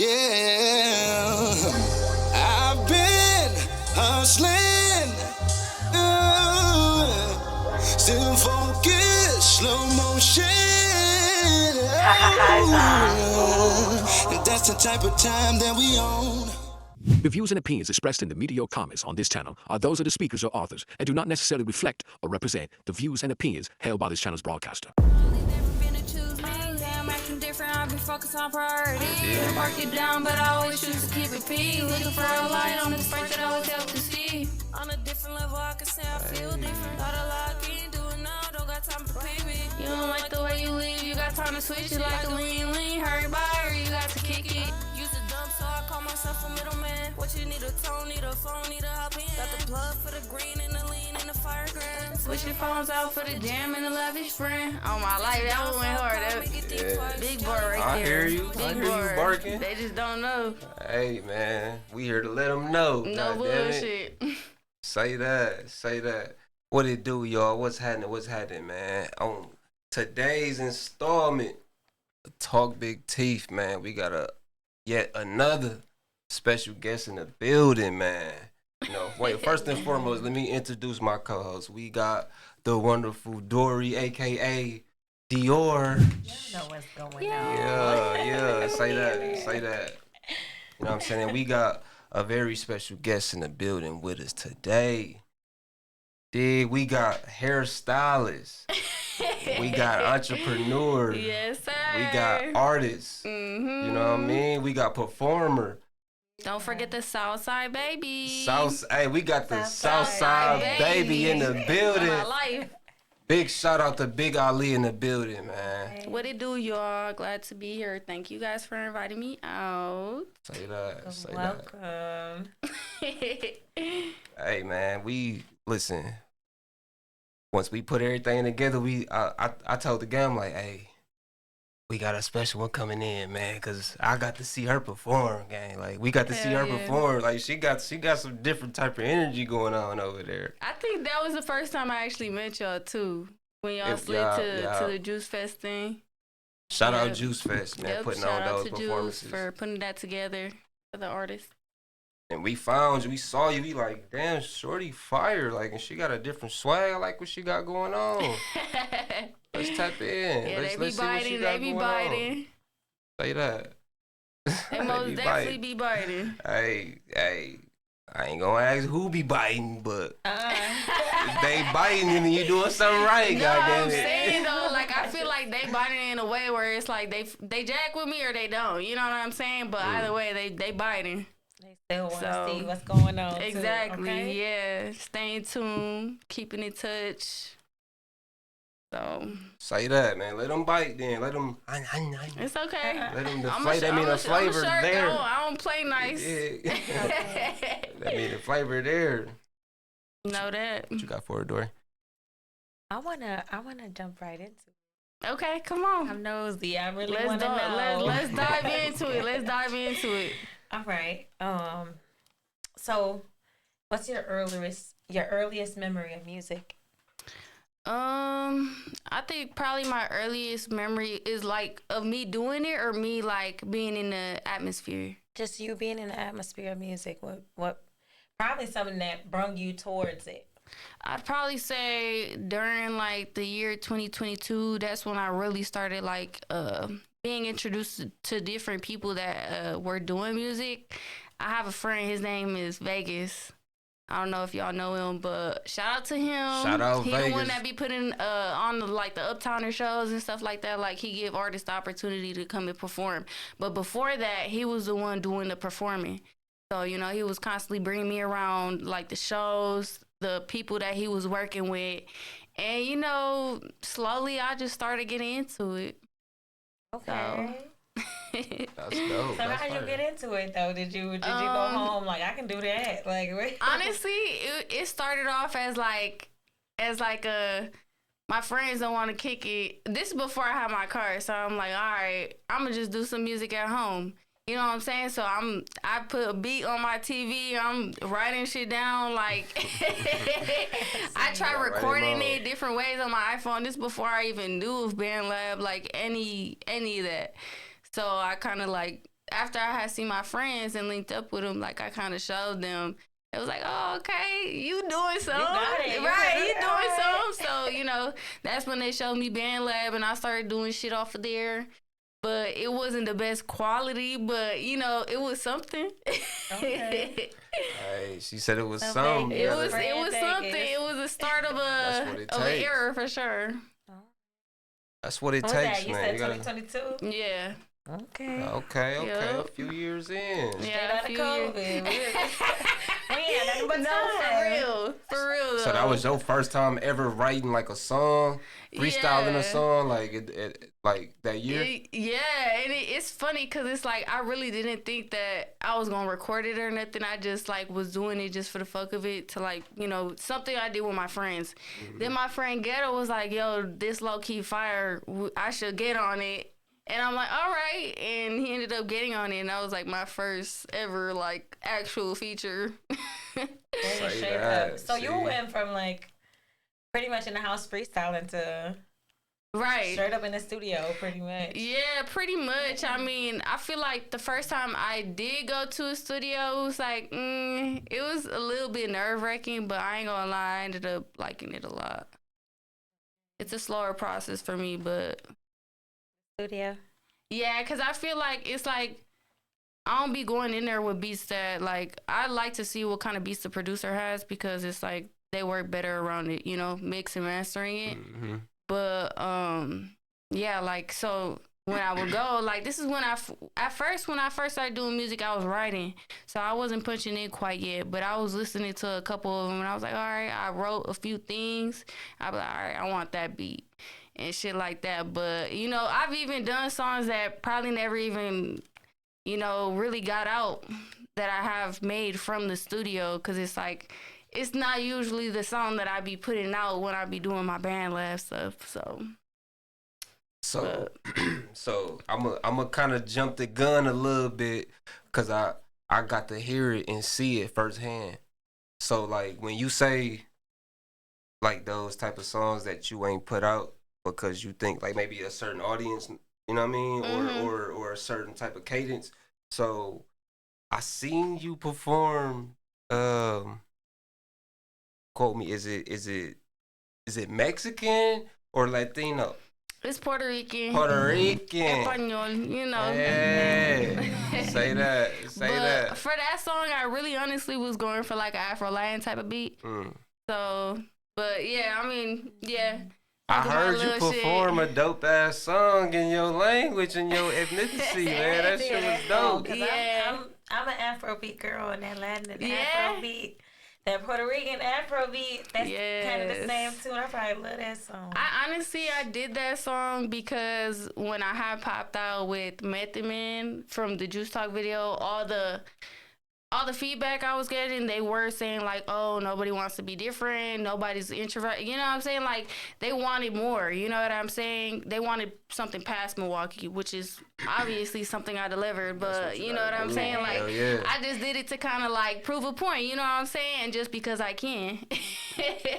Yeah, I've been hustling, still focus, slow motion. And that's the type of time that we own. The views and opinions expressed in the media or comments on this channel are those of the speakers or authors and do not necessarily reflect or represent the views and opinions held by this channel's broadcaster. I be focused on priorities. Mark it down, but I always choose to keep it P. Looking for a light on this spark that always help to see. On a different level, I can say I feel different. Thought a lot, can't do it now, don't got time for payment. You don't like the way you live, you got time to switch it like a lean. Hurry by or you got to kick it. Use the dump, so I call myself a middleman. What you need a tone, need a phone, need a hop in. Got the plug for the green and the lean and the fire gram. Switching phones out for the jam and the lavish friend. Oh my life, that one went hard. Big boy right I there. hear you. Big I hear boy. you barking. They just don't know. Hey, man. We here to let them know. No bullshit. Say that. Say that. What it do, y'all? What's happening? What's happening, man? On today's installment of Talk Big Teeth, man, we got yet another special guest in the building, man. You know, wait, first and foremost, let me introduce my co-host. We got the wonderful Dory, a.k.a. Dior. You know what's going on. Yeah, say that. You know what I'm saying? We got a very special guest in the building with us today. We got hairstylists. We got entrepreneurs. Yes, sir. We got artists. Mm-hmm. You know what I mean? We got performer. Don't forget the Southside baby. Hey, we got the Southside baby in the building. My life. Big shout out to Big Alli in the building, man. What it do, y'all? Glad to be here. Thank you guys for inviting me out. Say that. Welcome. Hey, man, listen. Once we put everything together, I told the gang, like, hey, we got a special one coming in, man, because I got to see her perform, gang. Like, we got to see her perform. Like, she got some different type of energy going on over there. I think that was the first time I actually met y'all, too, when y'all slid to the JUICEFEST thing. Shout out JUICEFEST, man, putting on those performances. Juice for putting that together for the artists. And we found you, we saw you, we like, damn, shorty fire. Like, and she got a different swag. I like what she got going on. Let's tap in. Yeah, let's they see what she got going on. Say that. They most definitely be biting. Hey, I ain't gonna ask who be biting, but if they biting and you doing something right, no, goddamn I'm it. saying though, like I feel like they biting in a way where it's like they jack with me or they don't. You know what I'm saying? But either way, they biting. They still want to see what's going on. Exactly. Too, okay? Yeah. Staying tuned, keeping in touch. So say that, man. Let them bite then. Let them. It's okay. Let them deflate. That mean the flavor there. I don't play nice. Yeah. That mean the flavor there. Know that. What you got for it, Dory? I wanna jump right into it. Okay, come on. I'm nosy. I really want to know. Let's dive into it. All right. So, what's your earliest memory of music? I think probably my earliest memory is like of me doing it or me like being in the atmosphere. Just you being in the atmosphere of music. What? Probably something that brought you towards it. I'd probably say during like the year 2022, that's when I really started like being introduced to different people that were doing music. I have a friend, his name is Vegas. I don't know if y'all know him, but shout out to him. Shout out Vegas. He the one that be putting on the Uptowner shows and stuff like that. Like he give artists the opportunity to come and perform. But before that, he was the one doing the performing. So, you know, he was constantly bringing me around like the shows, the people that he was working with. And, you know, slowly I just started getting into it. Okay. That's dope. So how'd you get into it though? Did you go home like I can do that? Like honestly, it started off as like my friends don't want to kick it. This is before I had my car, so I'm like, all right, I'm gonna just do some music at home. You know what I'm saying? So I put a beat on my TV. I'm writing shit down. Like I try recording it different ways on my iPhone. This before I even knew of BandLab, like any of that. So I kind of like after I had seen my friends and linked up with them, like I kind of showed them. It was like, oh, okay, you doing something, right? You doing something. So you know, that's when they showed me Band Lab, and I started doing shit off of there. But it wasn't the best quality, but you know, it was something. Okay. Hey, she said it was So something. big. It was Brand something. Vegas. It was a start of That's what it an takes. era for sure. That's what it What was takes, that? You man. said 2022? Yeah. Okay. Okay. Yep. A few years in. Yeah, Straight out of COVID. We ain't nothing but No, time. for real. So that was your first time ever writing like a song, freestyling Yeah. a song, like like that year. Yeah, and it's funny because it's like I really didn't think that I was gonna record it or nothing. I just like was doing it just for the fuck of it to like, you know, something I did with my friends. Then my friend Ghetto was like, "Yo, this low key fire. I should get on it." And I'm like, all right. And he ended up getting on it. And that was like my first ever like actual feature. Very Say straight that, up. So you see? went from like pretty much in the house freestyling to Right. straight up in the studio, pretty much. Yeah, pretty much. I mean, I feel like the first time I did go to a studio, it was like, it was a little bit nerve-wracking, but I ain't gonna lie, I ended up liking it a lot. It's a slower process for me, but Studio. yeah, because I feel like it's like, I don't be going in there with beats that, like, I like to see what kind of beats the producer has because it's like, they work better around it, you know, mix and mastering it. Mm-hmm. But yeah, like so when I would go, like this is when when I first started doing music, I was writing, so I wasn't punching in quite yet. But I was listening to a couple of them, and I was like, all right, I wrote a few things. I was like, all right, I want that beat and shit like that. But you know, I've even done songs that probably never even, you know, really got out that I have made from the studio because it's like. It's not usually the song that I be putting out when I be doing my Band Lab stuff. So I'm kind of jump the gun a little bit because I got to hear it and see it firsthand. So like when you say like those type of songs that you ain't put out because you think like maybe a certain audience, you know what I mean, or a certain type of cadence. So I seen you perform. Quote me. Is it Mexican or Latino? It's Puerto Rican. Puerto Rican. Español, you know. Yeah. Say that. Say but that. for that song, I really honestly was going for like an Afro-Latin type of beat. So, but yeah, I mean, yeah. I do my heard you little perform shit. a dope ass song in your language and your ethnicity, man. That shit was dope. Yeah. I'm an Afrobeat girl and that Latin and Yeah. Afrobeat. That Puerto Rican Afrobeat, that's kind of the same tune. I probably love that song. I did that song because when I had popped out with Method Man from the Juice Talk video, all the feedback I was getting, they were saying like, oh, nobody wants to be different, nobody's introvert. You know what I'm saying? Like they wanted more. You know what I'm saying? They wanted something past Milwaukee, which is obviously something I delivered. But you know what I'm saying? Like I just did it to kind of like prove a point. You know what I'm saying? Just because I can.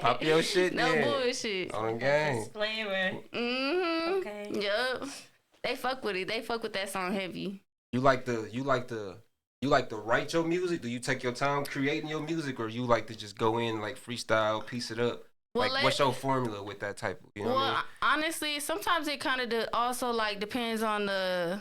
Pop your shit, no then. bullshit. On the game. Flavor. Okay. Yup. They fuck with it. They fuck with that song heavy. You like to write your music? Do you take your time creating your music, or you like to just go in like freestyle, piece it up? Well, like, what's your formula with that type of? You know what I mean? Honestly, sometimes it kind of also like depends on the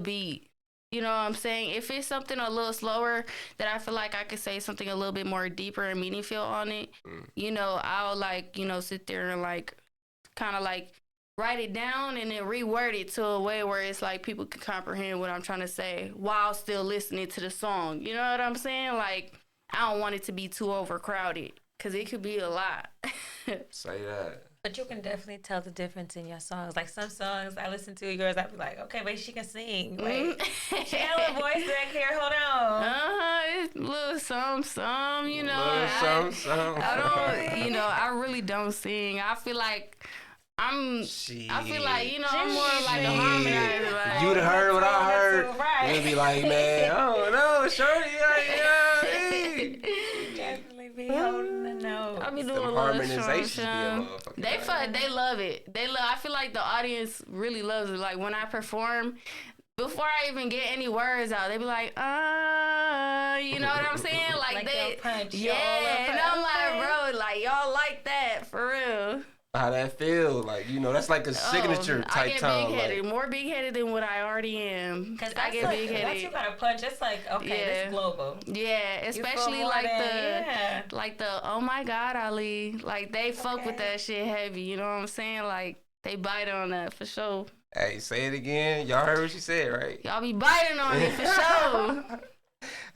beat. You know what I'm saying? If it's something a little slower that I feel like I could say something a little bit more deeper and meaningful on it, you know, I'll like, you know, sit there and like kind of like write it down and then reword it to a way where it's like people can comprehend what I'm trying to say while still listening to the song. You know what I'm saying? Like, I don't want it to be too overcrowded because it could be a lot. Say that. But you can definitely tell the difference in your songs. Like some songs I listen to yours, I'd be like, okay, but she can sing. Like, she got a little voice back here. Hold on. It's a little some, you know. Little some. I don't, you know, I really don't sing. I feel like I feel like, you know, I'm more like a harmonizer. Like, You'd have heard what I heard. Right. You'd be like, man, I don't know, shorty, hey. Definitely be holding the note. I be doing Them a little harmonizations be a shum. motherfucker. They love it. I feel like the audience really loves it. Like when I perform, before I even get any words out, they be like, you know what I'm saying? Like they, punch yeah, and I'm like, bro, like y'all like that for real. How that feel? Like, you know, that's like a signature type I get time. big-headed, Like, more big-headed than what I already am. Because I get like, big-headed. once you got a punch, it's like, okay, this global. Yeah, especially more like than- like the, oh my God, Alli. Like, they fuck with that shit heavy, you know what I'm saying? Like, they bite on that for sure. hey, say it again. Y'all heard what she said, right? Y'all be biting on it for sure.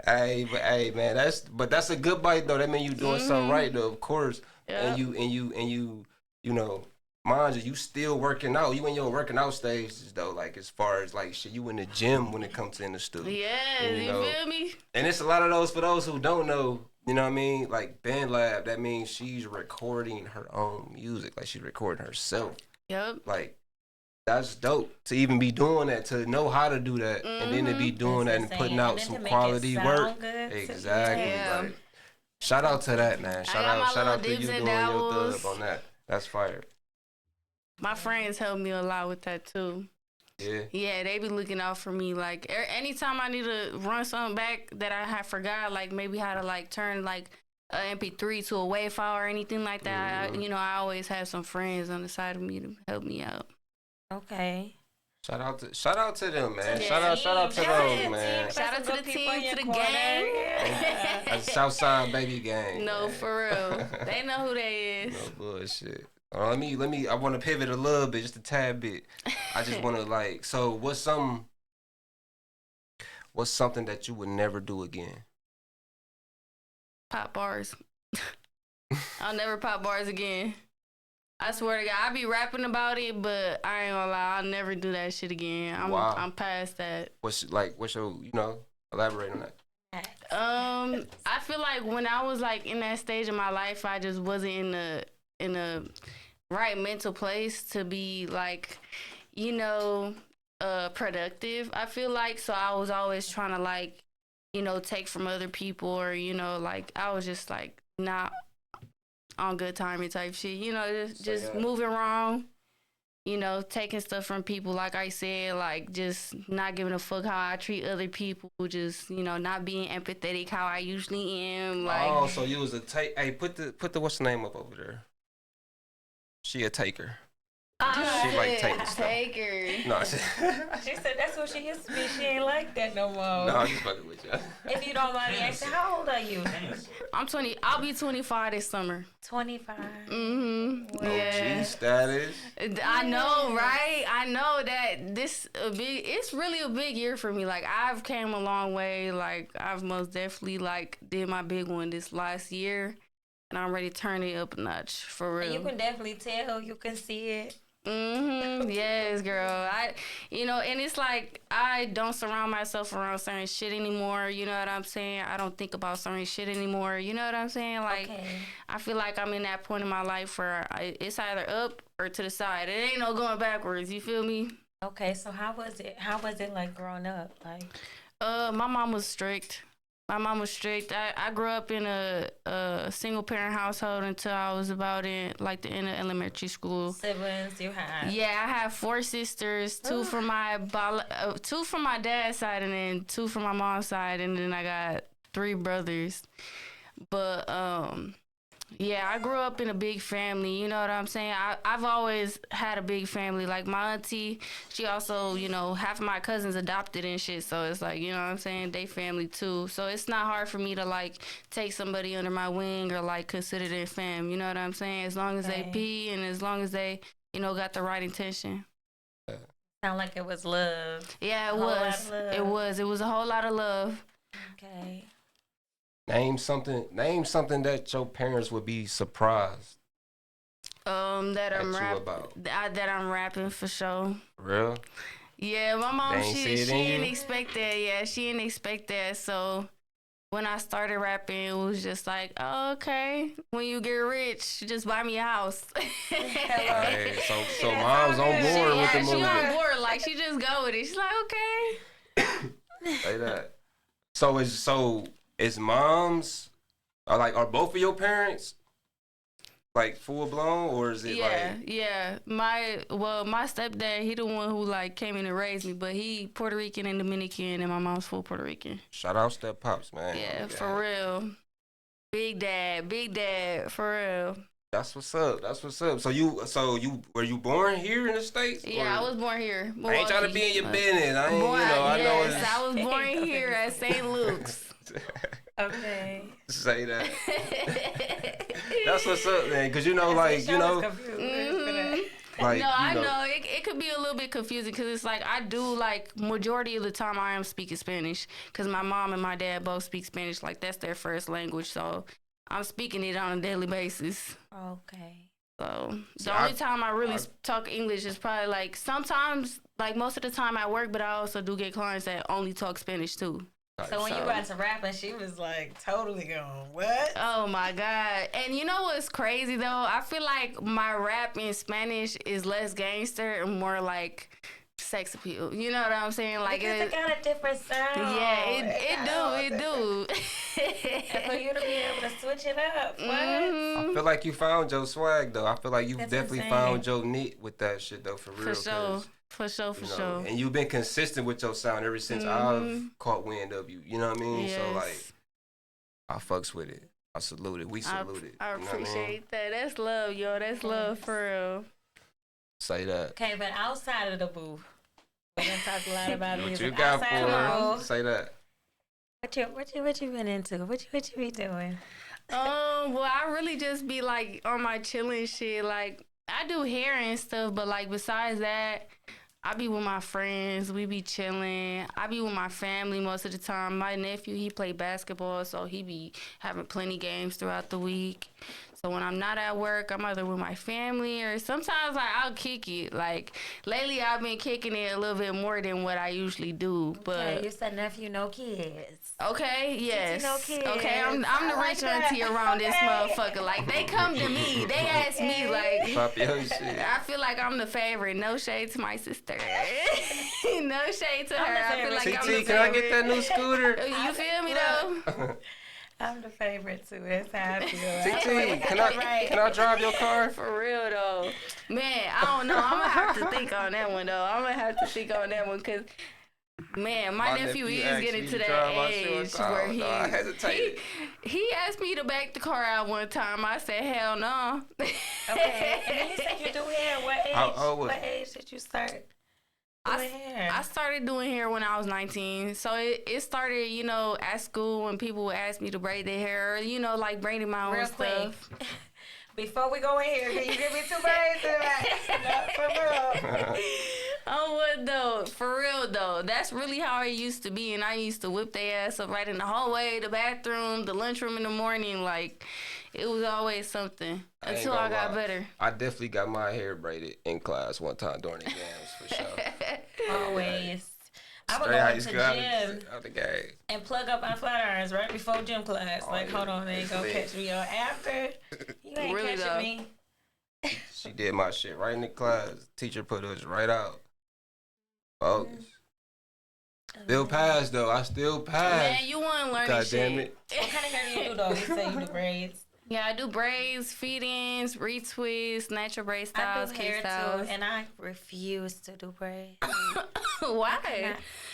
Hey, man, that's a good bite though. That mean you doing something right though, of course. Yep. And you know, mind you still working out. You in your working out stages though, like as far as like shit, you in the gym when it comes to in the studio. Yeah, And, you feel me? And it's a lot of those for those who don't know. You know what I mean? Like Band Lab, that means she's recording her own music. Like she's recording herself. Yep. Like that's dope to even be doing that, to know how to do that, and then to be doing that and putting out some quality work. Exactly. Yeah. Like, shout out to that, man. Shout out to you dibs doing and your dabbles. dub on that. That's fire. My friends help me a lot with that too. Yeah. Yeah, they be looking out for me. Like anytime I need to run something back that I have forgot, like maybe how to like turn like a MP3 to a WAV file or anything like that. Mm-hmm. I always have some friends on the side of me to help me out. Okay. Shout out to them, man. Yeah. Shout out to those, man. Shout out to the team, to the gang. That's Southside Baby Gang. No, man. for real. They know who they is. No bullshit. Let me. I want to pivot a little bit, just a tad bit. I just want to like. So, what's something that you would never do again? Pop bars. I'll never pop bars again. I swear to God, I be rapping about it, but I ain't gonna lie, I'll never do that shit again. I'm past that. What's your, elaborate on that. I feel like when I was like in that stage of my life, I just wasn't in the right mental place to be like, productive. I feel like, so I was always trying to like, take from other people, or like I was just like not on good timing type shit. Just moving wrong. Taking stuff from people, like I said, like just not giving a fuck how I treat other people, just not being empathetic how I usually am. Like, oh, so you was a take? Hey, put the what's the name up over there? She a taker. She like taking stuff. Taker. No, She said that's what she used to be. She ain't like that no more. No, I'm just fucking with you. If you don't mind me asking, how old are you? I'm 20. I'll be 25 this summer. 25. Mm-hmm. OG status. I know, right? I know that it's really a big year for me. Like, I've came a long way. Like, I've most definitely like did my big one this last year, and I'm ready to turn it up a notch for real. And you can definitely tell. You can see it. Yes, girl. And it's like I don't surround myself around certain shit anymore. You know what I'm saying? I don't think about certain shit anymore. You know what I'm saying? Like, I feel like I'm in that point in my life where it's either up or to the side. It ain't no going backwards. You feel me? Okay, so how was it? How was it like growing up? Like, my mom was strict. I grew up in a single parent household until I was about in like the end of elementary school. Siblings you had? Yeah, I have 4 sisters, 2 from my dad's side, and then 2 from my mom's side, and then I got 3 brothers. But yeah, I grew up in a big family. You know what I'm saying? I've always had a big family. Like my auntie, she also, half of my cousins adopted and shit. So it's like, you know what I'm saying? They family too. So it's not hard for me to like take somebody under my wing or like consider their fam. You know what I'm saying? As long as they pee and as long as they, got the right intention. Sound like it was love. Yeah, it was. It was a whole lot of love. Okay. Name something that your parents would be surprised. That I'm rapping for sure. Real? Yeah, my mom, she didn't expect that. Yeah, she didn't expect that. So when I started rapping, it was just like, oh, okay. When you get rich, just buy me a house. Hey, so mom's on board with the movie. She on board. Like, she just go with it. She's like, okay. Say that. So is mom's, are both of your parents like full blown, or is it like? Yeah. My stepdad, he the one who like came in and raised me, but he Puerto Rican and Dominican, and my mom's full Puerto Rican. Shout out Step Pops, man. Yeah, for real. Big dad, for real. That's what's up. So you were you born here in the States? Yeah, or? I was born here. I ain't trying to be in your business. I ain't, I know it's... I was born here at St. Luke's. Okay. Say that. That's what's up, man. Cause like Like, no, I know it could be a little bit confusing because it's like I do like majority of the time I am speaking Spanish because my mom and my dad both speak Spanish, like that's their first language, so I'm speaking it on a daily basis. Okay. So the only time I really talk English is probably like sometimes, like most of the time at work, but I also do get clients that only talk Spanish too. So when you got to rapping, she was like totally going, what? Oh my God. And you know what's crazy though? I feel like my rap in Spanish is less gangster and more like sex appeal. You know what I'm saying? Like because it got a different sound. Yeah, it do. And for you to be able to switch it up. What? I feel like you found your swag though. I feel like you've definitely found your niche with that shit though, for real. For sure. And you've been consistent with your sound ever since I've caught wind of you. You know what I mean? Yes. So like, I fucks with it. I salute it. We salute it. I appreciate that. That's love, yo. That's love for real. Say that. Okay, but outside of the booth, we're gonna talk a lot about music. What you got outside for of us? Say that. What you been into? What you be doing? Well, I really just be like on my chilling shit. Like I do hair and stuff, but like besides that, I be with my friends. We be chilling. I be with my family most of the time. My nephew, he play basketball, so he be having plenty games throughout the week. So when I'm not at work, I'm either with my family or sometimes like I'll kick it. Like lately, I've been kicking it a little bit more than what I usually do. But okay, you said nephew, no kids. Okay, yes. No kids. Okay, I'm the rich auntie around this motherfucker. Like they come to me, they ask me like. Pop your shit. I feel like I'm the favorite. No shade to my sister. No shade to her. I feel like I'm the favorite. Can I get that new scooter? You feel me though? I'm the favorite too. That's how I feel. TT, can I drive your car? For real though, man. I don't know. I'm gonna have to think on that one though. I'm gonna have to think on that one because. Man, my nephew is getting to that age where he asked me to back the car out one time. I said, hell no. Okay, and then you said you do hair. What age did you start doing hair? I started doing hair when I was 19. So it started, at school when people would ask me to braid their hair, like braiding my own stuff. Before we go in here, can you give me 2 braids? For real. Oh, what though? For real though, that's really how it used to be, and I used to whip their ass up right in the hallway, the bathroom, the lunchroom in the morning. Like it was always something until I got better. I definitely got my hair braided in class one time during exams for sure. Always. I would go to gym out the game and plug up my flat irons right before gym class. Hold on, they ain't gonna catch me. Or after, you ain't really catching me. She did my shit right in the class. Teacher put us right out. Focus. Still passed though. I still passed. Man, you want to learn God shit. damn it. What kind of hair do you do though? You say you do braids. Yeah, I do braids, feed-ins, retwists, natural braid styles, I do hair styles. too, and I refuse to do braids. Why?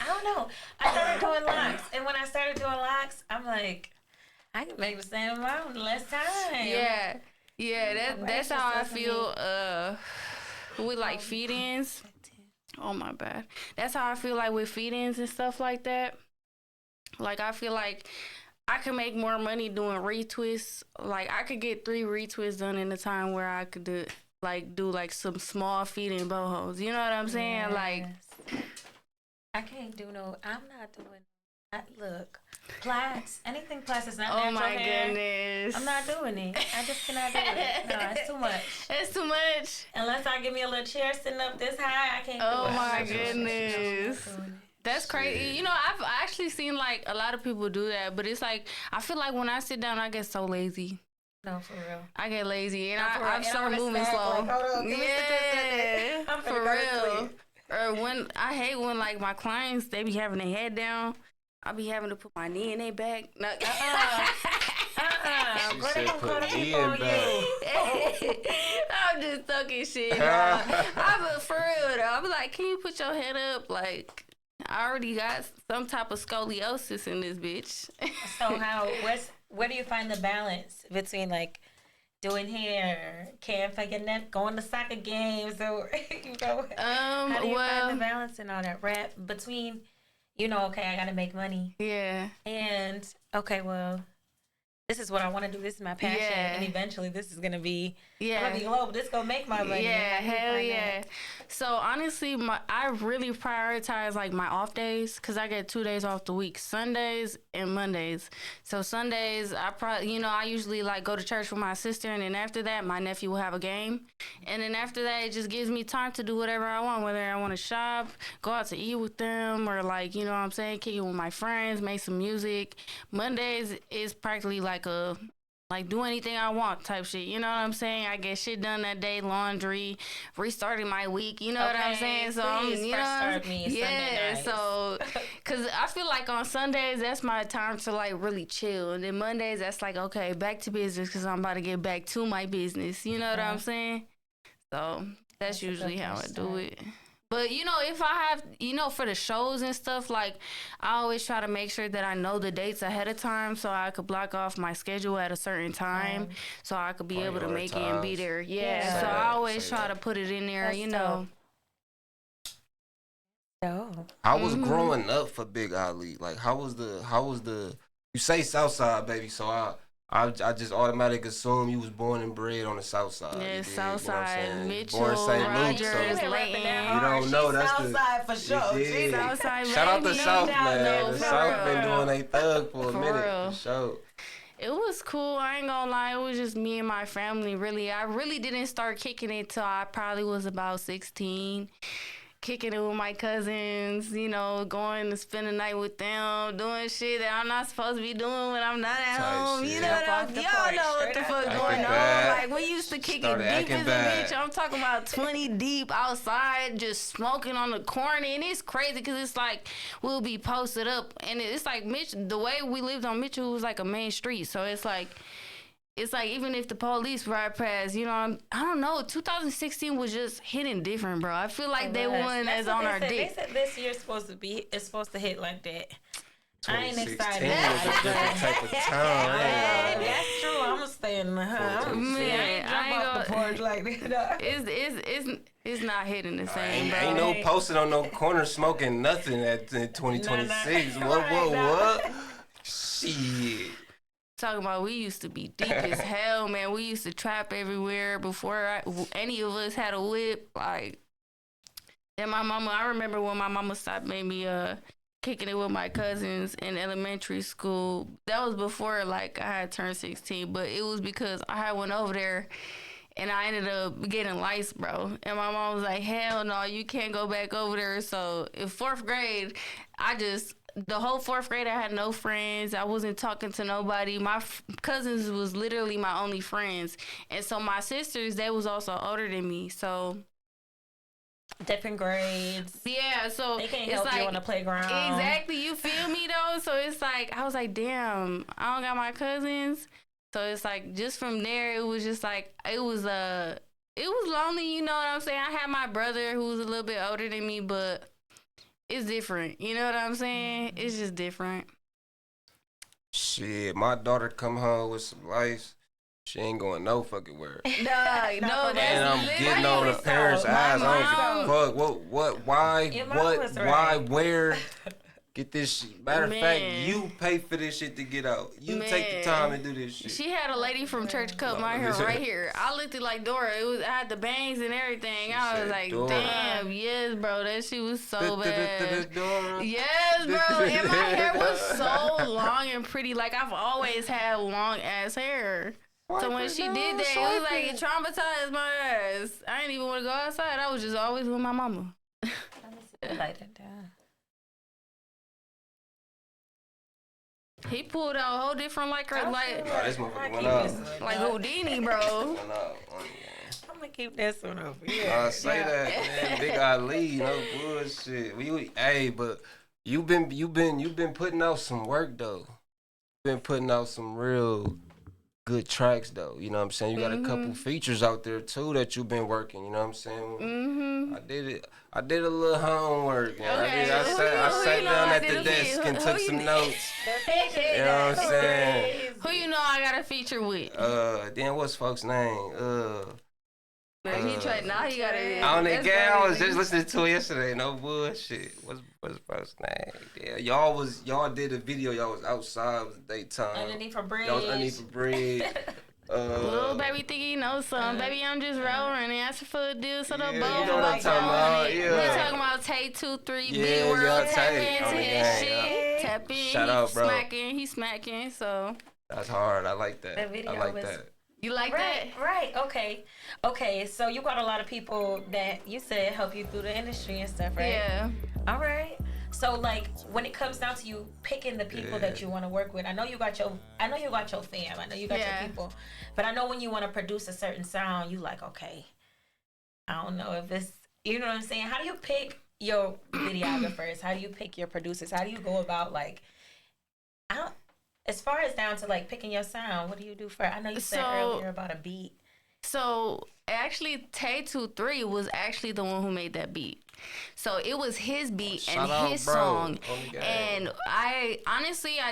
I don't know. I started doing locks, and when I started doing locks, I'm like, I can make the same amount in less time. Yeah, that's how I feel with like feed-ins. Oh my bad. That's how I feel like with feed-ins and stuff like that. Like I feel like I could make more money doing retwists. Like I could get 3 retwists done in a time where I could do some small feed-in bohos. You know what I'm saying? Yes. Like I can't do no. I'm not doing. Look, plaits. Anything plaits is not oh natural my hair. goodness. I'm not doing it. I just cannot do it. No, it's too much. It's too much. Unless I give me a little chair sitting up this high, I can't do it. Oh my goodness. That's crazy. I've actually seen like a lot of people do that, but it's like I feel like when I sit down, I get so lazy. No, for real. I get lazy and I'm so start moving slow. Like, hold on, yeah, I'm for real. Or when I hate when like my clients they be having their head down. I be having to put my knee in their back. No. She Go said to put people me on in back. you. I'm just talking shit. I'm for real though. I'm like, can you put your head up? Like, I already got some type of scoliosis in this bitch. So where do you find the balance between like doing hair, caring for your neck, going to soccer games, or how do you find the balance and all that rap between, okay, I gotta make money, Yeah. and okay, well, this is what I want to do. This is my passion, and eventually this is gonna be, I'm gonna be global. This gonna make my money. Yeah, hell yeah. So honestly, I really prioritize like my off days because I get 2 days off the week, Sundays and Mondays. So Sundays, I usually like go to church with my sister, and then after that, my nephew will have a game, and then after that, it just gives me time to do whatever I want, whether I want to shop, go out to eat with them, or like what I'm saying, kick it with my friends, make some music. Mondays is practically like do anything I want type shit. You know what I'm saying? I get shit done that day, laundry, restarting my week. You know what I'm saying? So so because I feel like on Sundays that's my time to like really chill, and then Mondays that's like okay, back to business because I'm about to get back to my business. You know what I'm saying? So that's usually how I do it. But, if I have, for the shows and stuff, like, I always try to make sure that I know the dates ahead of time so I could block off my schedule at a certain time so I could be able to make it and be there. Yeah, so I always try to put it in there, I was growing up for Big Alli. Like, how was the, you say Southside, baby, so I just automatically assume you was born and bred on the South Side. Yeah, South Side, Mitchell, born St. Rogers, Luke, Layton. You don't know, that's South Side for sure. She's South Side, shout out the baby. South, man. The South been real. doing a thug for a minute, real. for sure. It was cool. I ain't gonna lie. It was just me and my family, really. I really didn't start kicking it till I probably was about 16. Kicking it with my cousins, going to spend the night with them, doing shit that I'm not supposed to be doing when I'm not at home. Shit. You know y'all know what the fuck going on. Like, we used to kick it deep as a bitch. I'm talking about 20 deep outside, just smoking on the corner. And it's crazy because it's like we'll be posted up. And it's like the way we lived on Mitchell was like a main street. So it's like even if the police ride past, I don't know. 2016 was just hitting different, bro. I feel like they won as on our dick. They said this year's supposed to hit like that. I ain't excited. 2016 was a different type of time. That's true. I'm gonna stay in the house. Man, I ain't jump off the porch like that. It's not hitting the same, bro. Ain't no posted on no corner smoking nothing at 2026. What? Shit. Talking about we used to be deep as hell, man. We used to trap everywhere before any of us had a whip. Like, and I remember when my mama stopped me kicking it with my cousins in elementary school. That was before, like, I had turned 16, but it was because I had went over there and I ended up getting lice, bro. And my mom was like, hell no, you can't go back over there. So in 4th grade, the whole 4th grade, I had no friends. I wasn't talking to nobody. My cousins was literally my only friends. And so my sisters, they was also older than me. So different grades. Yeah, so they can't it's help like, you on the playground. Exactly, you feel me though? So it's like, I was like, damn, I don't got my cousins. So it's like, just from there, it was just like, it was lonely, you know what I'm saying? I had my brother who was a little bit older than me, but it's different. You know what I'm saying? It's just different. Shit, my daughter come home with some lice. She ain't going no fucking where. No, and I'm getting on the parents' eyes. I don't give a fuck. What, why, where? Get this shit. Matter of fact, you pay for this shit to get out. You take the time and do this shit. She had a lady from church cut my hair right here. I looked at like Dora. I had the bangs and everything. I was like, Dora. Damn, yes, bro. That shit was so bad. Yes, bro. And my hair was so long and pretty. Like, I've always had long ass hair. So when she did that, it was like, it traumatized my ass. I didn't even want to go outside. I was just always with my mama. Light it down. He pulled out a whole different like this motherfucker went up. Like Houdini, bro. I'm gonna keep this one over here. Say that, man. Big Alli, no bullshit. Hey, but you been putting out some work though. been putting out some real good tracks though. You know what I'm saying? You got a couple features out there too that you've been working. You know what I'm saying? I did a little homework. Man. Okay. I sat down at the desk and took some notes. You know what I'm saying? Who you know I got a feature with? Then what's folks' name? He tried. Now he got it. On the game, I was just listening to it yesterday. No bullshit. What's folks' name? Yeah, y'all did a video. Y'all was outside. It was daytime. Underneath a bridge. Y'all was underneath a bridge. Little baby think he knows something. Baby, I'm just rolling and asking for a deal. So the boat. You know what I'm talking about? Yeah. We talking about Tay 2-3 Yeah, Big World. y'all Tap Tay into on the his gang, shit. Tap in. Shout out, bro. He smacking. So That's hard. I like that. That video I like was- that. you like that? Right. Okay. So you got a lot of people that you said help you through the industry and stuff, right? Yeah. All right. So like when it comes down to you picking the people that you want to work with, I know you got your fam, I know you got your people, but I know when you want to produce a certain sound, you like, okay, I don't know if it's, you know what I'm saying? How do you pick your videographers? How do you pick your producers? How do you go about like, as far as down to like picking your sound, what do you do first? I know you said earlier about a beat. So actually, Tay 2-3 was actually the one who made that beat. So it was his beat Shout and out, his bro, song. on the game. And I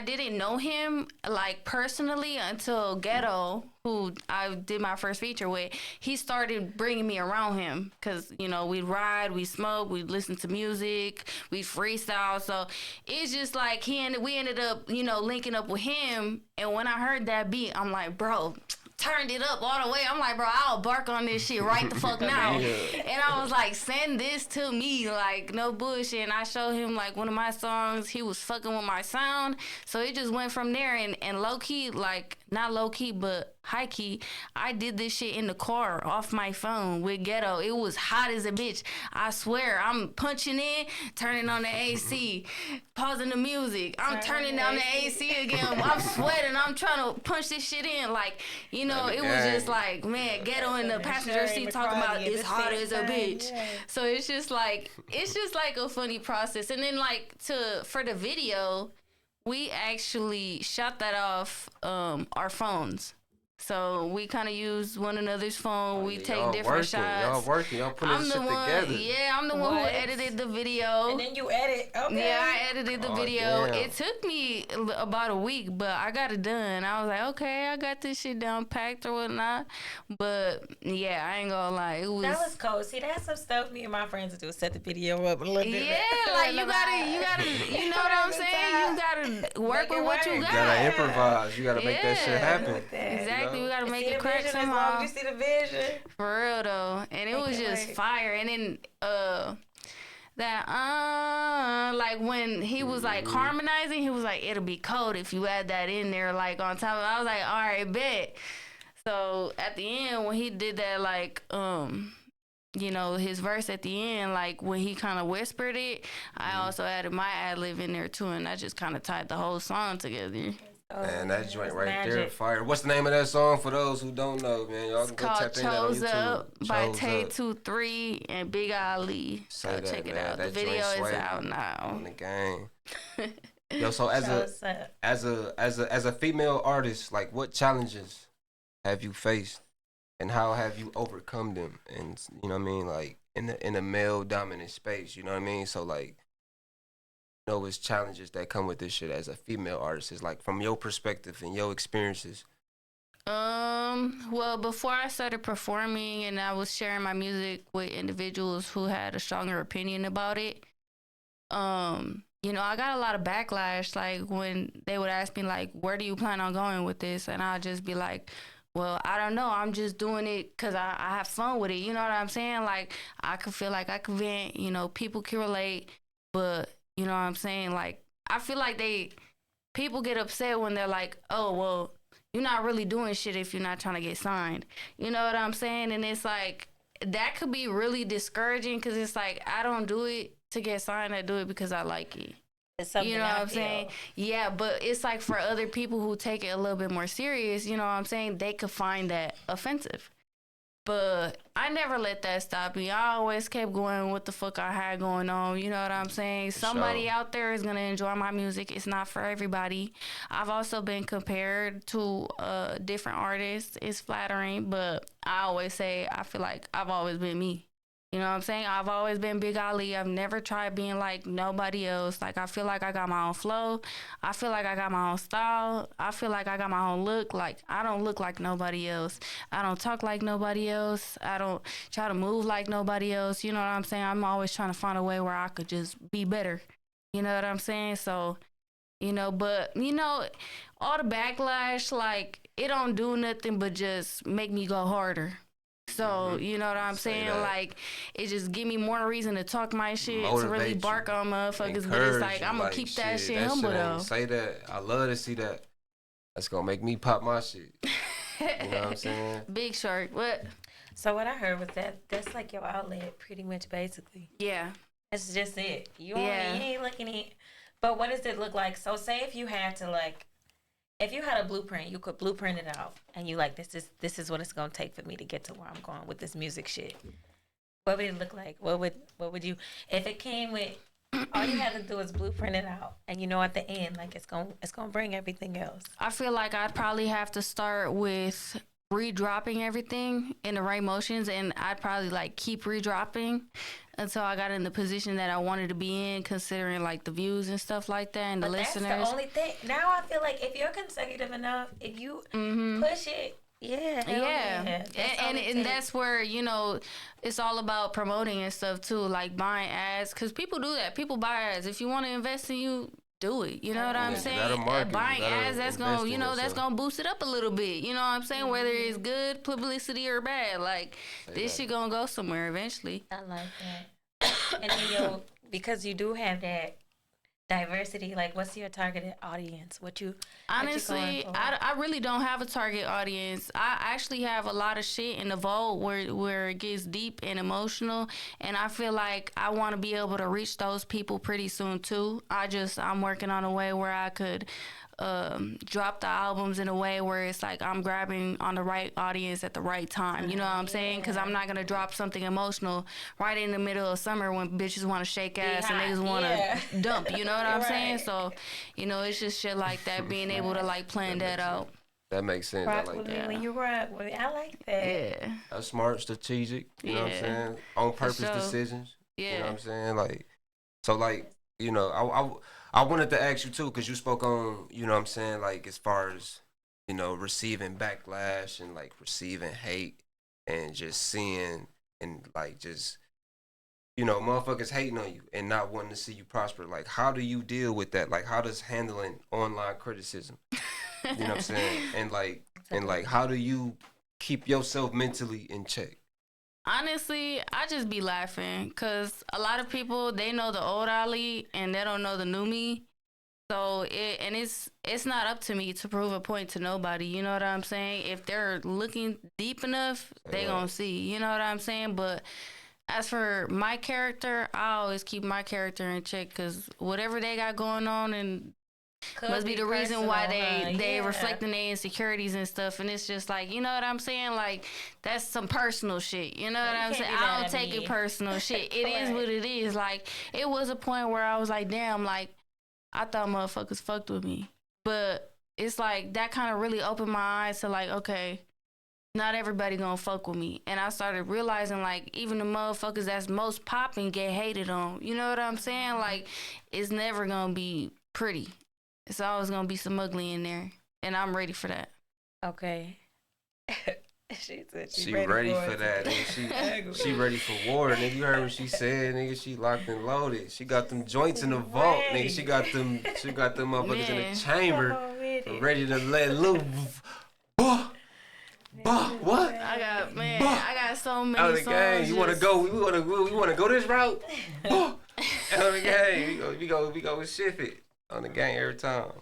didn't know him like personally until Ghetto, who I did my first feature with. He started bringing me around him because, you know, we'd ride, we smoke, we'd listen to music, we'd freestyle. So it's just like we ended up, you know, linking up with him. And when I heard that beat, I'm like, bro, turned it up all the way. I'm like, bro, I'll bark on this shit right the fuck now. And I was like, send this to me, like, no bullshit. And I showed him, like, one of my songs. He was fucking with my sound. So it just went from there. And low-key, like, not low-key, but high-key, I did this shit in the car off my phone with Ghetto. It was hot as a bitch. I swear, I'm punching in, turning on the AC, pausing the music. I'm turning down the AC again. I'm sweating. I'm trying to punch this shit in. Like, you know, it was just like, man, Ghetto in the passenger seat talking about it's hot as a bitch. So it's just like a funny process. And then like for the video, we actually shot that off our phones. So we kind of use one another's phone. We take different shots. Y'all working. Y'all putting this shit together. Yeah, I'm the one who edited the video. And then you edit. Okay. Yeah, I edited the video. Damn. It took me about a week, but I got it done. I was like, okay, I got this shit down packed or whatnot. But yeah, I ain't gonna lie, it was. That was cool. See, that's some stuff me and my friends do. Set the video up a little bit. Yeah, like you gotta, you know what I'm saying? You gotta work with what you got. You gotta improvise. You gotta make that shit happen. Exactly. We gotta make it crack As long somehow. as you see the vision. For real though, and it was just fire. And then like when he was like harmonizing, he was like, it'll be cold if you add that in there like on top of it. I was like, all right, bet. So at the end when he did that, like you know, his verse at the end, like when he kind of whispered it, I also added my ad lib in there too, and I just kind of tied the whole song together. Man, that joint right there, fire. What's the name of that song for those who don't know, man? Y'all can go Called tap in that on Chose YouTube. Up by Chose Tay Up. 2-3 and Big Alli. Say So that, check it man. out. The That video joint is sway out now. on the game. Yo, so as a female artist, like what challenges have you faced and how have you overcome them? And you know what I mean, like in a male dominant space, you know what I mean? So like, you know, it's challenges that come with this shit as a female artist. It's like from your perspective and your experiences. Well, before I started performing and I was sharing my music with individuals who had a stronger opinion about it, you know, I got a lot of backlash, like when they would ask me like, where do you plan on going with this? And I'd just be like, well, I don't know. I'm just doing it because I have fun with it. You know what I'm saying? Like, I could feel like I could vent, you know, people can relate, but you know what I'm saying? Like, I feel like people get upset when they're like, oh, well, you're not really doing shit if you're not trying to get signed. You know what I'm saying? And it's like, that could be really discouraging because it's like, I don't do it to get signed. I do it because I like it. You know what I'm saying? Yeah, but it's like for other people who take it a little bit more serious, you know what I'm saying? They could find that offensive. But I never let that stop me. I always kept going what the fuck I had going on. You know what I'm saying? Somebody out there is going to enjoy my music. It's not for everybody. I've also been compared to different artists. It's flattering, but I always say I feel like I've always been me. You know what I'm saying? I've always been Big Alli. I've never tried being like nobody else. Like, I feel like I got my own flow. I feel like I got my own style. I feel like I got my own look. Like, I don't look like nobody else. I don't talk like nobody else. I don't try to move like nobody else. You know what I'm saying? I'm always trying to find a way where I could just be better. You know what I'm saying? So, you know, but, you know, all the backlash, like, it don't do nothing but just make me go harder. So, you know what I'm saying? That. Like, it just give me more reason to talk my shit, Motivate to really bark on motherfuckers. But it's like, I'm going to keep that shit humble, though. Say that. I love to see that. That's going to make me pop my shit. You know what I'm saying? Big Shark. What? So what I heard was that's like your outlet, pretty much, basically. Yeah. That's just it. You ain't looking at. But what does it look like? So say if you had to, like, if you had a blueprint, you could blueprint it out, and you like, this is what it's gonna take for me to get to where I'm going with this music shit. What would it look like? What would you, if it came with, all you had to do is blueprint it out, and you know at the end, like, it's gonna bring everything else. I feel like I'd probably have to start with redropping everything in the right motions, and I'd probably like keep redropping until I got in the position that I wanted to be in, considering like the views and stuff like that, and the listeners. That's the only thing. Now I feel like if you're consecutive enough, if you push it, and that's where, you know, it's all about promoting and stuff too, like buying ads, because people do that. People buy ads. If you want to invest in you, do it. You know what I'm saying? Buying ads, that's gonna, you know, that's gonna boost it up a little bit. You know what I'm saying? Whether it's good publicity or bad, like this shit gonna go somewhere eventually. I like that. And then because you do have that diversity, like, what's your targeted audience? Honestly, I really don't have a target audience. I actually have a lot of shit in the vault where it gets deep and emotional, and I feel like I want to be able to reach those people pretty soon too. I'm working on a way where I could drop the albums in a way where it's like I'm grabbing on the right audience at the right time. You know what I'm saying? Because I'm not gonna drop something emotional right in the middle of summer when bitches want to shake ass and niggas want to dump. You know what I'm saying? So, you know, it's just shit like that. Being able to like plan that out. That makes sense. Rock I like with that. Me when you rock with me. I like that. Yeah. That's smart, strategic. You know what I'm saying? On purpose decisions. Yeah. You know what I'm saying? Like, so like, you know, I wanted to ask you too, because you spoke on, you know what I'm saying, like, as far as, you know, receiving backlash and like receiving hate and just seeing and like just, you know, motherfuckers hating on you and not wanting to see you prosper. Like, how do you deal with that? Like, how does handling online criticism, you know what I'm saying? And like, how do you keep yourself mentally in check? Honestly, I just be laughing because a lot of people, they know the old Alli and they don't know the new me. So it's not up to me to prove a point to nobody. You know what I'm saying? If they're looking deep enough, they gonna see. You know what I'm saying? But as for my character, I always keep my character in check because whatever they got going on and must be the reason why they reflecting their insecurities and stuff. And it's just like, you know what I'm saying? Like, that's some personal shit. You know what I'm saying? I don't take it personal shit. It is what it is. Like, it was a point where I was like, damn, like, I thought motherfuckers fucked with me. But it's like, that kind of really opened my eyes to like, okay, not everybody gonna fuck with me. And I started realizing, like, even the motherfuckers that's most popping get hated on. You know what I'm saying? Like, it's never gonna be pretty. It's always gonna be some ugly in there, and I'm ready for that. Okay. She said she ready for that. Nigga. She ready for war, nigga. You heard what she said, nigga. She locked and loaded. She got them joints in the vault, nigga. She got them motherfuckers in the chamber, ready to let loose. What? I got so many songs. Gang. You wanna go? We wanna go this route? On the game, we go shift it. On the gang every time.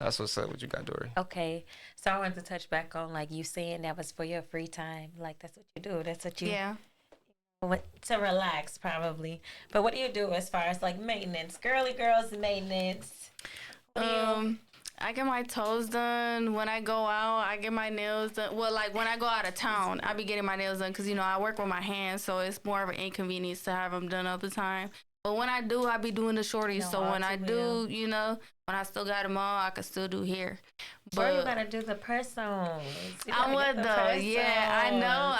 That's what's up. What you got, Dory? Okay, so I wanted to touch back on, like, you saying that was for your free time. Like, that's what you do. That's what you to relax, probably. But what do you do as far as like maintenance, girly girls maintenance? I get my toes done. When I go out, I get my nails done. Well, like when I go out of town, I be getting my nails done because, you know, I work with my hands, so it's more of an inconvenience to have them done all the time. But when I do, I be doing the shorties. No, so when I do, you know, when I still got them on, I can still do hair. But you gotta do the press-ons. I would though. Yeah, I know.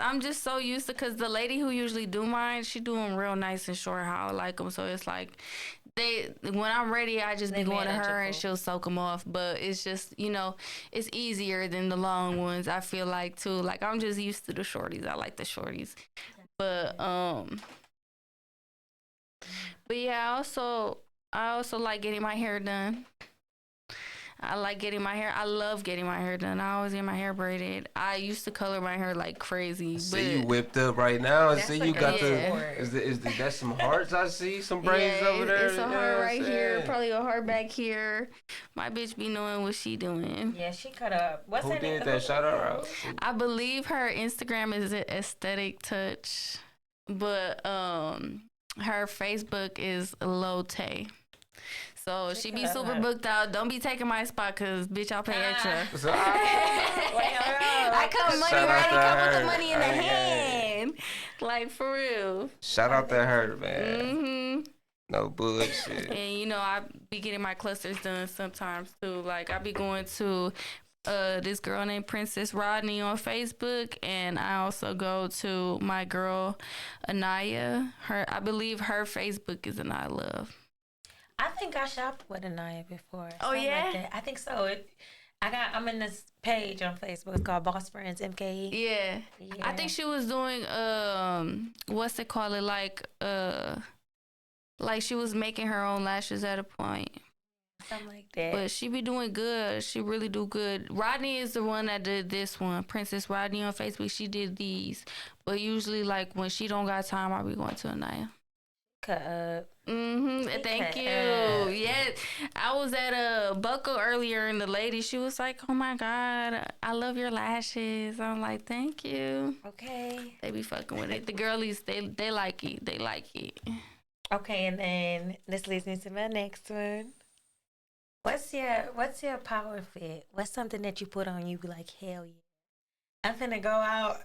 I'm just so used to, because the lady who usually do mine, she do them real nice and short how I like them. So it's like, when I'm ready, I just be going to her and she'll soak them off. But it's just, you know, it's easier than the long ones, I feel like, too. Like, I'm just used to the shorties. I like the shorties. But yeah, I also like getting my hair done. I like getting my hair. I love getting my hair done. I always get my hair braided. I used to color my hair like crazy. See you whipped up right now. And see you got that's some hearts. I see some braids over there. It's a heart right here. Probably a heart back here. My bitch be knowing what she doing. Yeah, she cut up. What's Who her did name? that? Shout her out. I believe her Instagram is Aesthetic Touch, but her Facebook is Lotte. So she be super booked out. Don't be taking my spot, cause bitch, I'll pay extra. I come money ready, come with the money in the hand. Like, for real. Shout out to her, man. No bullshit. And you know, I be getting my clusters done sometimes too. Like, I be going to this girl named Princess Rodney on Facebook, and I also go to my girl Anaya. I believe her Facebook is Anaya Love. I think I shopped with Anaya before. Oh, yeah? Like that. I think so. I'm in this page on Facebook. It's called Boss Friends MKE. Yeah. I think she was doing what's it called? Like she was making her own lashes at a point. Something like that. But she be doing good. She really do good. Rodney is the one that did this one. Princess Rodney on Facebook. She did these. But usually, like, when she don't got time, I be going to Anaya. Cut up. Thank you. Yeah, I was at a Buckle earlier, and the lady, she was like, "Oh my God, I love your lashes." I'm like, "Thank you." Okay. They be fucking with it. The girlies, they like it. They like it. Okay, and then this leads me to my next one. What's your power fit? What's something that you put on you be like, hell yeah, I'm finna go out.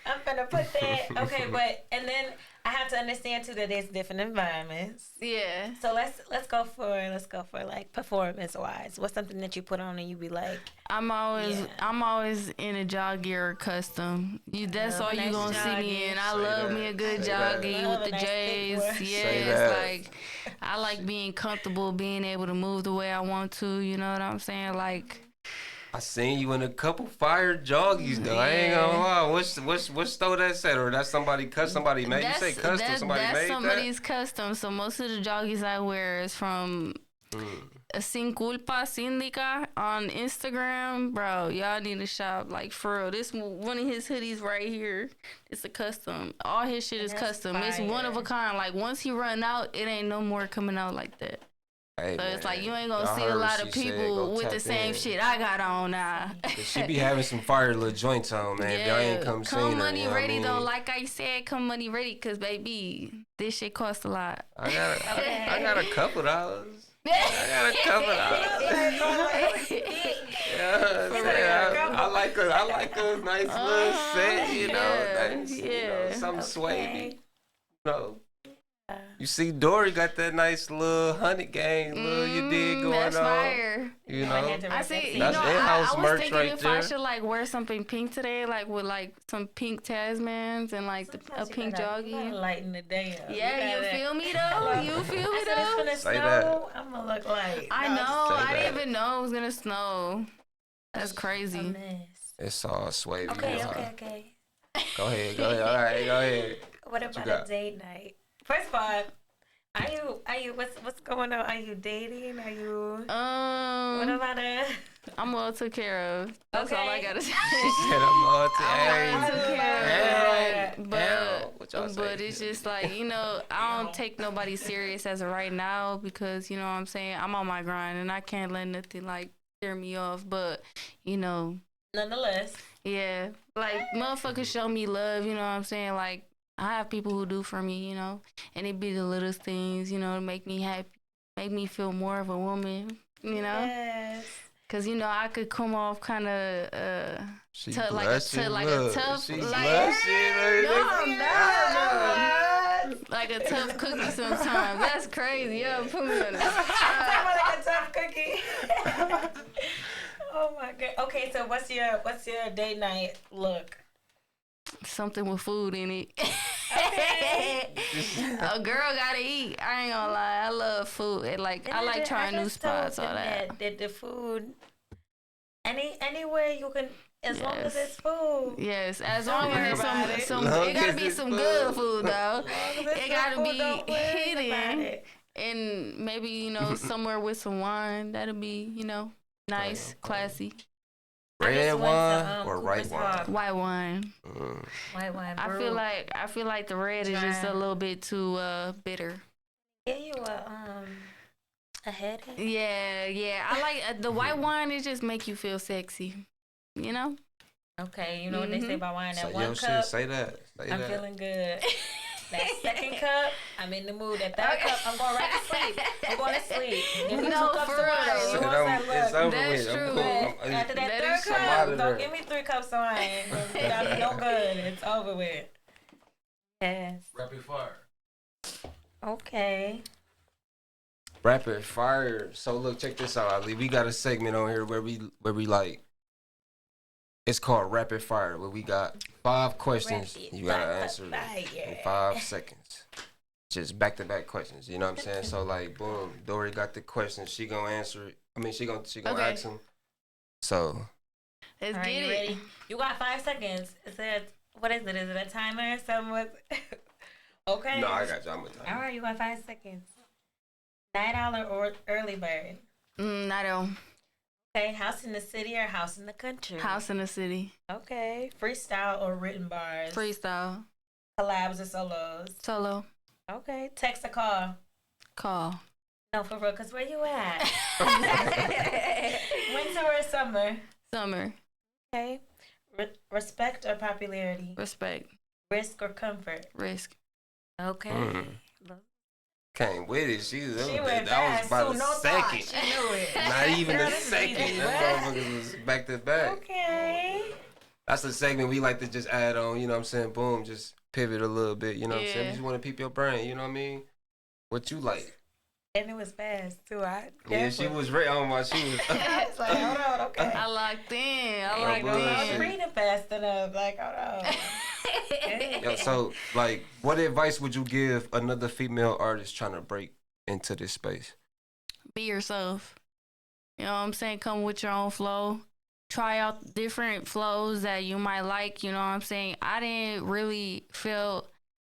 I'm finna put that. Okay, and then I have to understand too that there's different environments. Yeah. So let's go for like performance wise. What's something that you put on and you be like? I'm always in a jog gear custom. That's all you gonna see me in. I love me a good joggy with the J's. Yeah, it's like I like being comfortable, being able to move the way I want to. You know what I'm saying? Like, I seen you in a couple fire joggies though. I ain't gonna lie. What store that's at? Or that's somebody somebody made? You say custom? Somebody made that? That's somebody's custom. So most of the joggies I wear is from Sin Culpa Syndica on Instagram. Bro, y'all need to shop. Like, for real. This one of his hoodies right here. It's a custom. All his shit is custom. Fire. It's one of a kind. Like, once he run out, it ain't no more coming out like that. Hey, so man, it's like you ain't gonna see a lot of people with the same shit I got on now. She be having some fire little joints on, man. Yeah. Y'all ain't come seen her. Come money ready though, like I said, come money ready, cause baby, this shit costs a lot. I got a couple dollars. I like a nice little set, you know, nice, you know, some sway, you know. You see, Dory got that nice little 100 gang, you did going that's on. Fire. You know, I see. That's in-house merch right there. I was thinking if I should like wear something pink today, like with like some pink Tasmans and like a pink joggy. Lighten the day up. Yeah, you feel me though? You feel me though? It's gonna snow. I'm gonna look like. I know. I didn't even know it was gonna snow. That's crazy. It's all sway. Okay. Go ahead. All right, go ahead. What about a date night? First of all, are you what's going on? Are you dating? Are you what about it? I'm well taken care of. That's all I gotta say. She said I'm all taken care of. But it's just like, you know, I don't take nobody serious as of right now because, you know what I'm saying, I'm on my grind and I can't let nothing like scare me off. But, you know, nonetheless. Yeah. Like, motherfuckers show me love, you know what I'm saying? Like, I have people who do for me, you know, and it be the littlest things, you know, to make me happy, make me feel more of a woman. You know? Yes. Cause you know I could come off kind of She like a tough, She's like blushing. no, like a tough cookie sometimes. That's crazy. Yo, put me on it. Like a tough cookie. Oh my god. Okay, so what's your date night look? Something with food in it. Okay. A girl gotta eat. I ain't gonna lie. I love food. I like trying new spots. All that. The food. Anywhere you can, as long as it's food. Yes, as long as it's some it gotta be some good food though. It gotta be hidden, and maybe somewhere with some wine. That'll be nice, classy. Red wine or white wine? White wine. White wine. I feel like the red is just a little bit too bitter. Yeah, you a headache. Yeah. I like the white wine. It just make you feel sexy, you know. Okay, you know what they say about wine? That Say one your cup, shit. Say that. I'm feeling good. That second cup, I'm in the mood. That third cup, I'm going right to sleep. I'm going to sleep. Give me 2 cups of wine. You want that look? It's over That's with. true. I'm cool. After that That third is cup, don't give me 3 cups of wine. That'll be no good. It's over with. Yes. Rapid fire. Okay. Rapid fire. So look, check this out, Ali. We got a segment on here where we like. It's called Rapid Fire, where we got 5 questions. You gotta answer in 5 seconds. Just back-to-back questions. You know what I'm saying? So like, boom, Dory got the question. She gonna answer it. I mean, she gonna ask him. So. Let's All right, get you it. ready? You got 5 seconds. What is it? Is it a timer or something? Okay. No, I got you. I'm a timer. All right, you got 5 seconds. Night owl or early bird? Night owl. Okay, house in the city or house in the country? House in the city. Okay, freestyle or written bars? Freestyle. Collabs or solos? Solo. Okay, text or call? Call. No, for real, because where you at? Winter or summer? Summer. Okay, respect or popularity? Respect. Risk or comfort? Risk. Okay. Came with it. She went that was fast, about so a no second. thought. She knew it. Not even Girl, a this is second. easy. Them motherfuckers was back to back. Okay. That's a segment we like to just add on, you know what I'm saying? Boom, just pivot a little bit, you know what I'm saying? We just want to peep your brain, you know what I mean? What you like? And it was fast, too. Yeah, she was right on my, she was. I was like, hold on, okay. I locked in. I like locked I was in. reading fast enough. Like, hold on. Yo, so, like, what advice would you give another female artist trying to break into this space? Be yourself. You know what I'm saying? Come with your own flow. Try out different flows that you might like. You know what I'm saying? I didn't really feel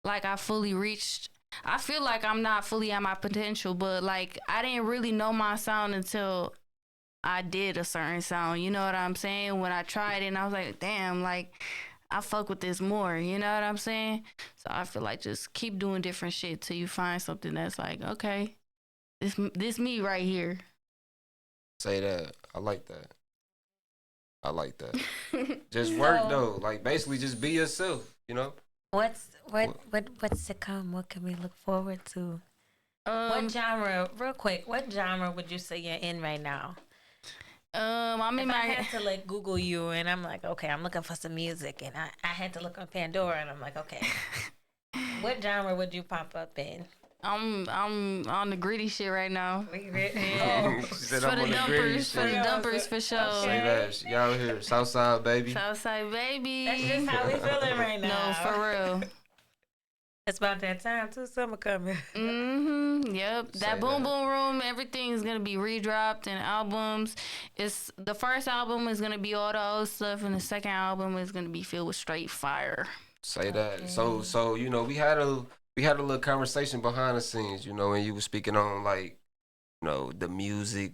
like I fully reached. I feel like I'm not fully at my potential, but like I didn't really know my sound until I did a certain sound. You know what I'm saying? When I tried it and I was like, damn, like I fuck with this more. You know what I'm saying? So I feel like just keep doing different shit till you find something that's like, okay, this me right here. Say that. I like that. I like that. Just work though. Like basically just be yourself, you know? What's to come? What can we look forward to? What genre, real quick, what genre would you say you're in right now? I'm in I my had to like Google you and I'm like, okay, I'm looking for some music and I had to look on Pandora and I'm like, okay. What genre would you pop up in? I'm on the gritty shit right now. Yeah. She said For I'm the on the gritty dumpers, for the shit. dumpers for sure. Say that. She out here. Southside, baby. Southside baby. That's just how we feeling right now. No, for real. It's about that time too. Summer coming. Yep. Say That Boom that. Boom Room, everything's gonna be redropped in albums. It's the first album is gonna be all the old stuff, and the second album is gonna be filled with straight fire. Say that. So you know, we had a little conversation behind the scenes, you know, and you were speaking on like, you know, the music,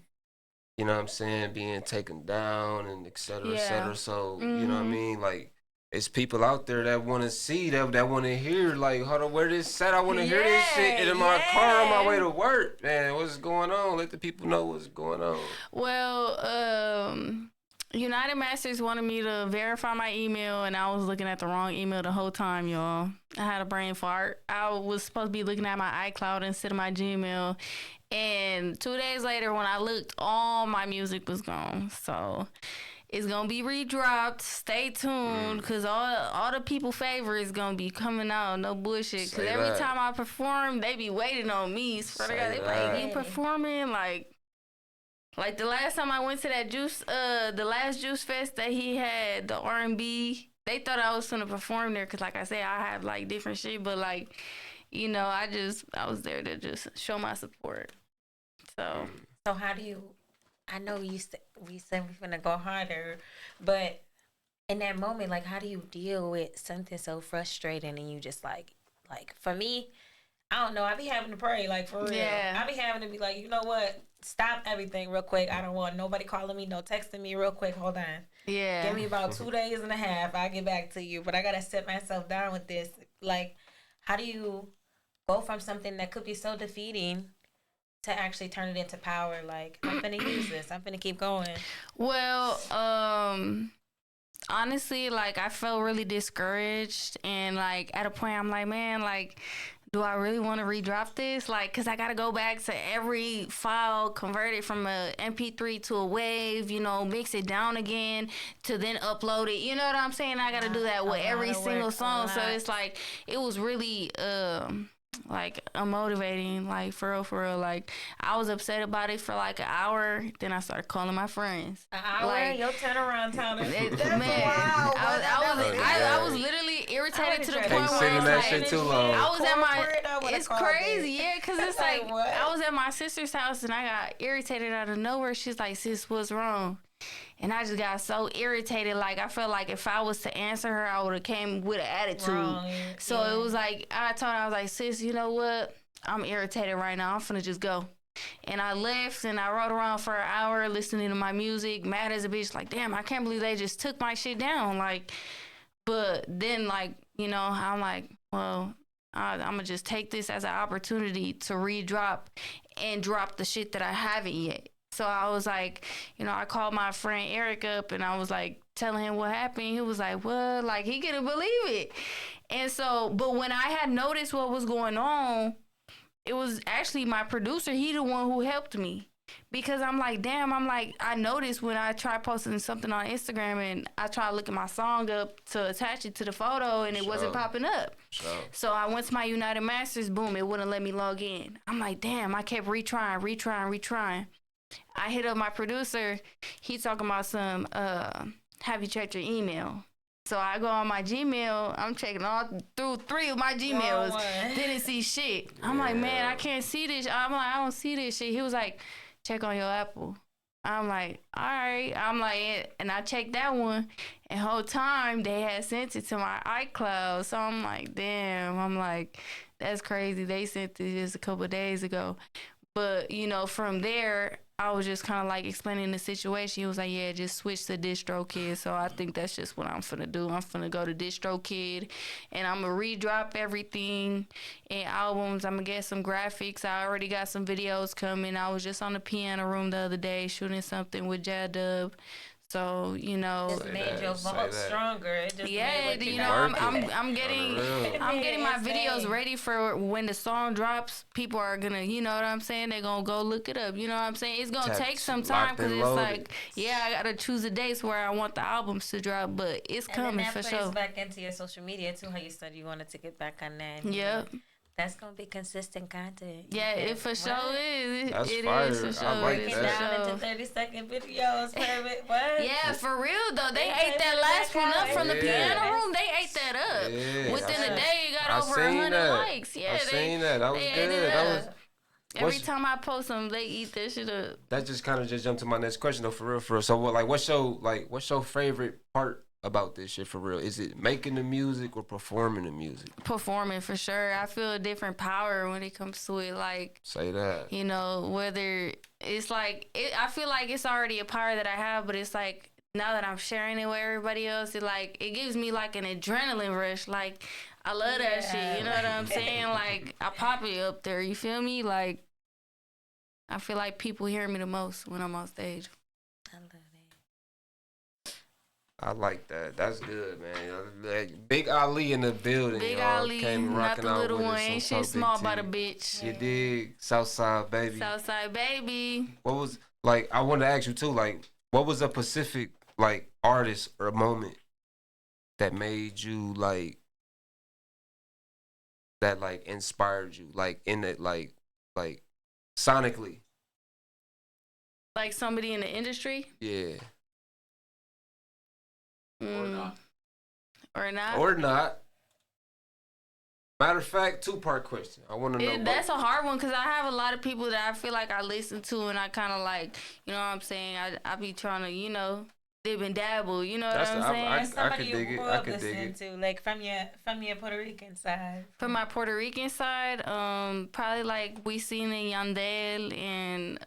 you know what I'm saying, being taken down and et cetera, et cetera. So, you know what I mean? Like, it's people out there that want to see, that want to hear, like, hold on, where this at? I want to hear this shit in my car on my way to work. Man, what's going on? Let the people know what's going on. Well, United Masters wanted me to verify my email, and I was looking at the wrong email the whole time, y'all. I had a brain fart. I was supposed to be looking at my iCloud instead of my Gmail, And 2 days later, when I looked, all my music was gone. So it's gonna be redropped. Stay tuned, cause all the people favorites gonna be coming out. No bullshit. Cause every time I perform, they be waiting on me. Swear to God, they like, you performing like the last time I went to that the last Juice Fest that he had, the R&B. They thought I was gonna perform there, cause like I said, I have like different shit, but like, you know, I was there to just show my support. So how do you? I know we said we're gonna go harder, but in that moment, like, how do you deal with something so frustrating and you just like for me, I don't know. I be having to pray, like, for real. Yeah. I be having to be like, you know what? Stop everything real quick. I don't want nobody calling me, no texting me real quick. Hold on. Yeah. Give me about 2 days and a half. I'll get back to you. But I got to sit myself down with this. Like, how do you go from something that could be so defeating to actually turn it into power? Like, I'm finna use this. I'm finna keep going. Well, honestly, like, I felt really discouraged. And, like, at a point, I'm like, man, like, do I really want to redrop this? Like, because I got to go back to every file, convert it from a MP3 to a wave, you know, mix it down again to then upload it. You know what I'm saying? I got to do that with every single song. So it's like, it was really, like, unmotivating, like, for real. Like, I was upset about it for like an hour. Then I started calling my friends. An hour? Like, your turnaround time. I was literally irritated to the point where I was like, too long. I was at my, it's crazy, yeah, because it's like, I was at my sister's house and I got irritated out of nowhere. She's like, sis, what's wrong? And I just got so irritated. Like, I felt like if I was to answer her, I would have came with an attitude. Wrong. So it was like, I told her, I was like, sis, you know what? I'm irritated right now. I'm finna just go. And I left and I rode around for an hour listening to my music, mad as a bitch. Like, damn, I can't believe they just took my shit down. Like, but then, like, you know, I'm like, well, I'm gonna just take this as an opportunity to redrop and drop the shit that I haven't yet. So I was like, you know, I called my friend Eric up and I was like telling him what happened. He was like, what? Like, he couldn't believe it. And so, but when I had noticed what was going on, it was actually my producer. He the one who helped me. Because I'm like, damn, I noticed when I tried posting something on Instagram and I tried looking my song up to attach it to the photo and it wasn't popping up. So I went to my United Masters, boom, it wouldn't let me log in. I'm like, damn, I kept retrying. I hit up my producer. He talking about some, have you checked your email? So I go on my Gmail. I'm checking all through 3 of my Gmails. Didn't see shit. I'm like, man, I can't see this. I'm like, I don't see this shit. He was like, check on your Apple. I'm like, all right. I'm like, and I checked that one. And whole time they had sent it to my iCloud. So I'm like, damn. I'm like, that's crazy. They sent it just a couple of days ago. But, you know, from there, I was just kind of like explaining the situation. He was like, yeah, just switch to DistroKid. So I think that's just what I'm finna do. I'm finna go to DistroKid and I'm gonna redrop everything and albums. I'm gonna get some graphics. I already got some videos coming. I was just on the piano room the other day shooting something with J-Dub. So, you know, it made your vault stronger. It just you know, I'm getting my videos ready for when the song drops. People are gonna, you know what I'm saying? They're gonna go look it up. You know what I'm saying? It's gonna take some time because it's like, yeah, I gotta choose the dates where I want the albums to drop, but it's coming for sure. And that plays back into your social media too. How you said you wanted to get back on that. Yep. That's gonna be consistent content. Yeah, it for sure is. That's it fire. is for sure. I like Breaking that. down into 30-second videos. What? Yeah, for real though. They ate that last one up from the piano room. They ate that up. Yeah. Within a day, it got over 100 likes. Yeah, I seen that. That was good. Every time I post them, they eat that shit up. That just kind of just jumped to my next question though, for real. So what, what's your favorite part about this shit for real? Is it making the music or performing the music? Performing for sure. I feel a different power when it comes to it. Like, say that. You know, whether it's like I feel like it's already a power that I have, but it's like now that I'm sharing it with everybody else, it gives me like an adrenaline rush. Like, I love that shit. You know what I'm saying? Like, I pop it up there. You feel me? Like, I feel like people hear me the most when I'm on stage. I love I like that. That's good, man. Like, Big Ali in the building, Big y'all. Ali, Came not rocking the out little with one. us. Ain't Talk shit small Big by the T. bitch. You dig? Southside baby. Southside baby. What was like? I wanted to ask you too. Like, what was a Pacific like artist or moment that made you like that like inspired you like in it like sonically? Like somebody in the industry? Yeah. Or not. Or not? Or not. Matter of fact, 2-part question. I want to know. That's a hard one because I have a lot of people that I feel like I listen to and I kind of like, you know what I'm saying? I be trying to, you know, dib and dabble. You know what I'm saying? I Somebody could you dig it. grew I up could dig listening it. to, like from your Puerto Rican side. From my Puerto Rican side, probably like we seen in Yandel and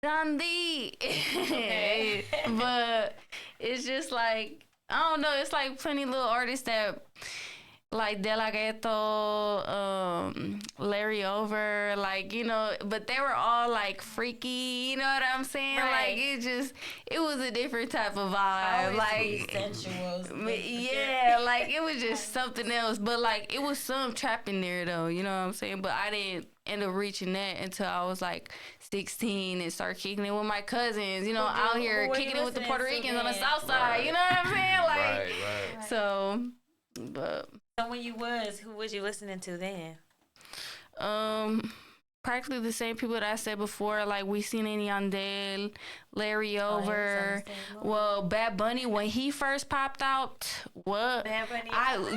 Dandy. Okay. But it's just like, I don't know, it's like plenty little artists that like De La Ghetto, Larry Over, like, you know, but they were all like freaky, you know what I'm saying? Right. Like it was a different type of vibe. Always Like sensual. yeah, like it was just something else. But like it was some trap in there though, you know what I'm saying? But I didn't end up reaching that until I was like 16 and start kicking it with my cousins, you know, out here kicking it with the Puerto Ricans on the south side, you know what I'm saying? Like Right. so but So who was you listening to then? practically the same people that I said before, like we seen in Yandel, Larry Over. Well, Bad Bunny when he first popped out, what? Bad Bunny.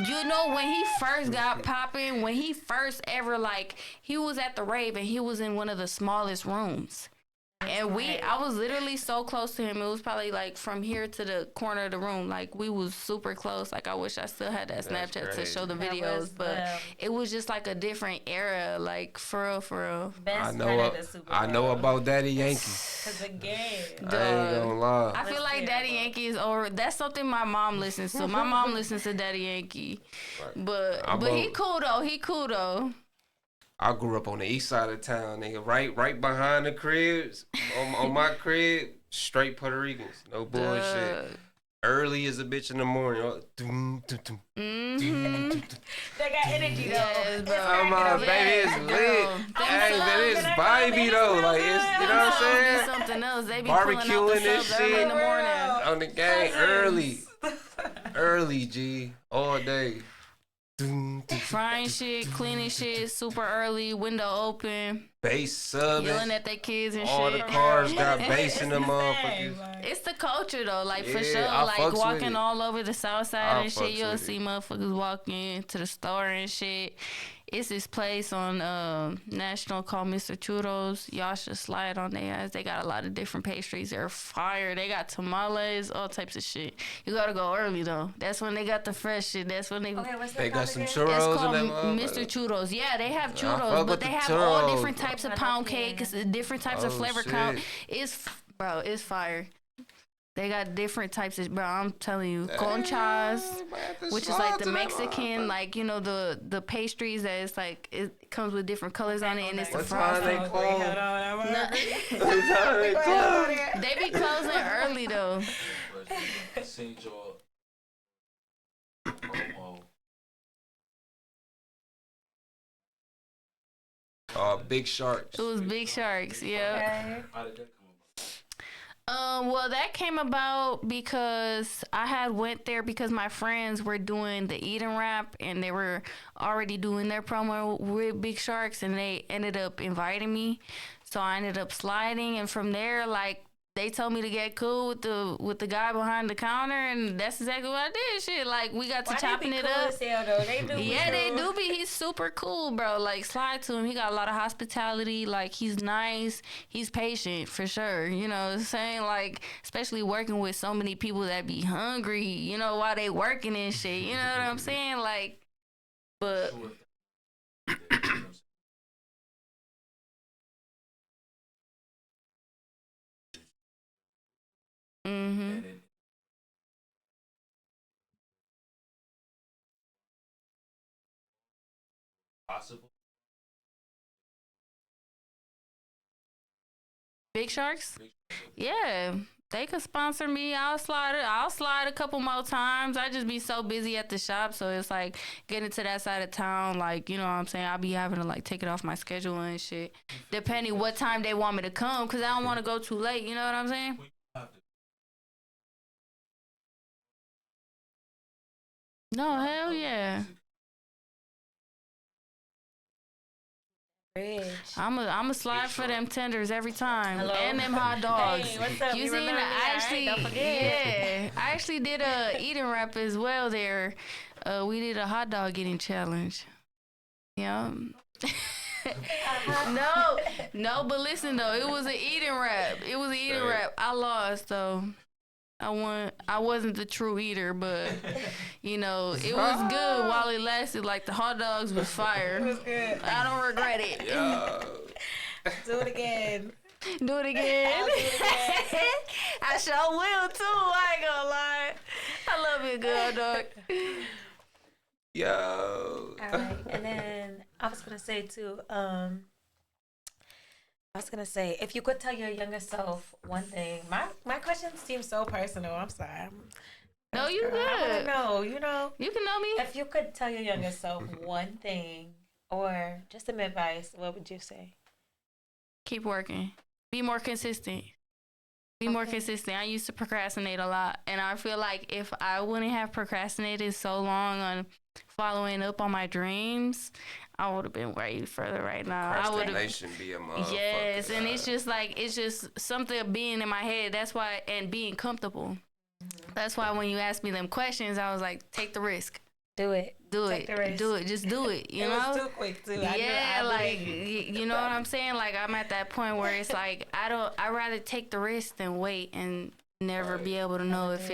You know when he first got popping, when he first ever like he was at the rave and he was in one of the smallest rooms. And I was literally so close to him. It was probably like from here to the corner of the room. Like we was super close. Like I wish I still had that Snapchat to show the videos, but it was just like a different era. Like for real. Best I know about Daddy Yankee. Cause again, I ain't gonna lie. I feel like Daddy Yankee is over. That's something my mom listens to. My mom listens to Daddy Yankee, but he cool though. I grew up on the east side of town, nigga. Right behind the cribs, on my crib, straight Puerto Ricans, no bullshit. Early as a bitch in the morning. They got energy though. Yes, bro. I'm out, baby. It's lit. Hey, man, it's vibey though. Like it's, you know what I'm saying? Something else. They be Barbecuing this shit in the morning. on the gang early, G, all day. Frying shit, cleaning shit, super early, window open, Bass subbing. yelling at their kids and All shit. the cars got bass in them motherfuckers. It's the culture though, like for Yeah, sure. I Like fucks with walking it. all over the south side I and shit, fucks you'll with see it. motherfuckers walking to the store and shit. It's this place on National called Mr. Churros. Y'all should slide on their ass. They got a lot of different pastries. They're fire. They got tamales, all types of shit. You gotta go early though. That's when they got the fresh shit. That's when they. Okay, what's They that got called some again? It's churros called in them Mr. Churros. Yeah, they have fuck churros, with but the they have all churros, different bro. types of pound cake, different types of Oh, flavor shit. count. It's fire. They got different types of, bro. I'm telling you, conchas, which is like the Mexican, like you know the pastries that it's like it comes with different colors on it, and it's the What time they frosting. close? What time they close? They be closing early though. Seen your promo. Big Sharks. It was Big Sharks, yeah. How did that come about? Well, that came about because I had went there because my friends were doing the Eat and Rap, and they were already doing their promo with Big Sharks, and they ended up inviting me. So I ended up sliding, and from there, like, they told me to get cool with the guy behind the counter, and that's exactly what I did. Shit, like we got to chopping it up. They do. Yeah, they do be. He's super cool, bro. Like slide to him. He got a lot of hospitality. Like he's nice. He's patient for sure. You know what I'm saying? Like especially working with so many people that be hungry. You know while they working and shit. You know what I'm saying? Like, but. Mhm. Possible. Big Sharks? Yeah. they could sponsor me. I'll slide a couple more times. I just be so busy at the shop, so it's like getting to that side of town, like, you know what I'm saying, I'll be having to like take it off my schedule and shit, depending what time they want me to come, because I don't want to go too late, you know what I'm saying? No, hell yeah. I'm a slide for them tenders every time. Hello? And them hot dogs. Hey, what's up? You seen I actually did a eating rap as well there. We did a hot dog eating challenge. Yeah. No, but listen though, it was an eating rap. I lost though. I wasn't the true eater, but you know, it was good while it lasted. Like the hot dogs was fire. It was good. I don't regret it. Yo. Do it again. Do it again. I sure will too. I ain't gonna lie. I love it, good dog. Yo. All right, and then I was gonna say too. If you could tell your younger self one thing, my questions seem so personal. I'm sorry. No, you good. I want to know, you know. You can know me. If you could tell your younger self one thing or just some advice, what would you say? Keep working. Be more consistent. More consistent. I used to procrastinate a lot, and I feel like if I wouldn't have procrastinated so long on following up on my dreams, I would have been way further right now. Procrastination be a motherfucker. Yes, and it's just something being in my head. That's why, and being comfortable. That's why when you asked me them questions, I was like, take the risk. Do it. Just do it. You know? It was too quick too. Yeah, like you know what I'm saying? Like I'm at that point where it's like I'd rather take the risk than wait and never be able to know if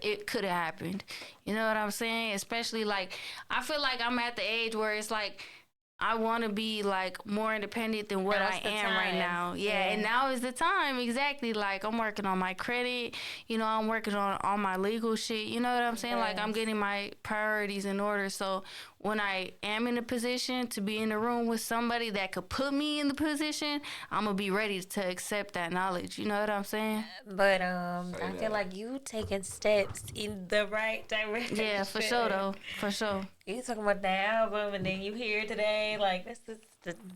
it could have happened. You know what I'm saying? Especially like I feel like I'm at the age where it's like I want to be like more independent than what I am right now. Yeah, and now is the time. Exactly. Like I'm working on my credit. You know, I'm working on all my legal shit. You know what I'm saying? Yes. Like I'm getting my priorities in order. So when I am in a position to be in the room with somebody that could put me in the position, I'm gonna be ready to accept that knowledge. You know what I'm saying? But I feel like you taking steps in the right direction. Yeah, for sure though. For sure. You talking about the album, and then you here today. Like this is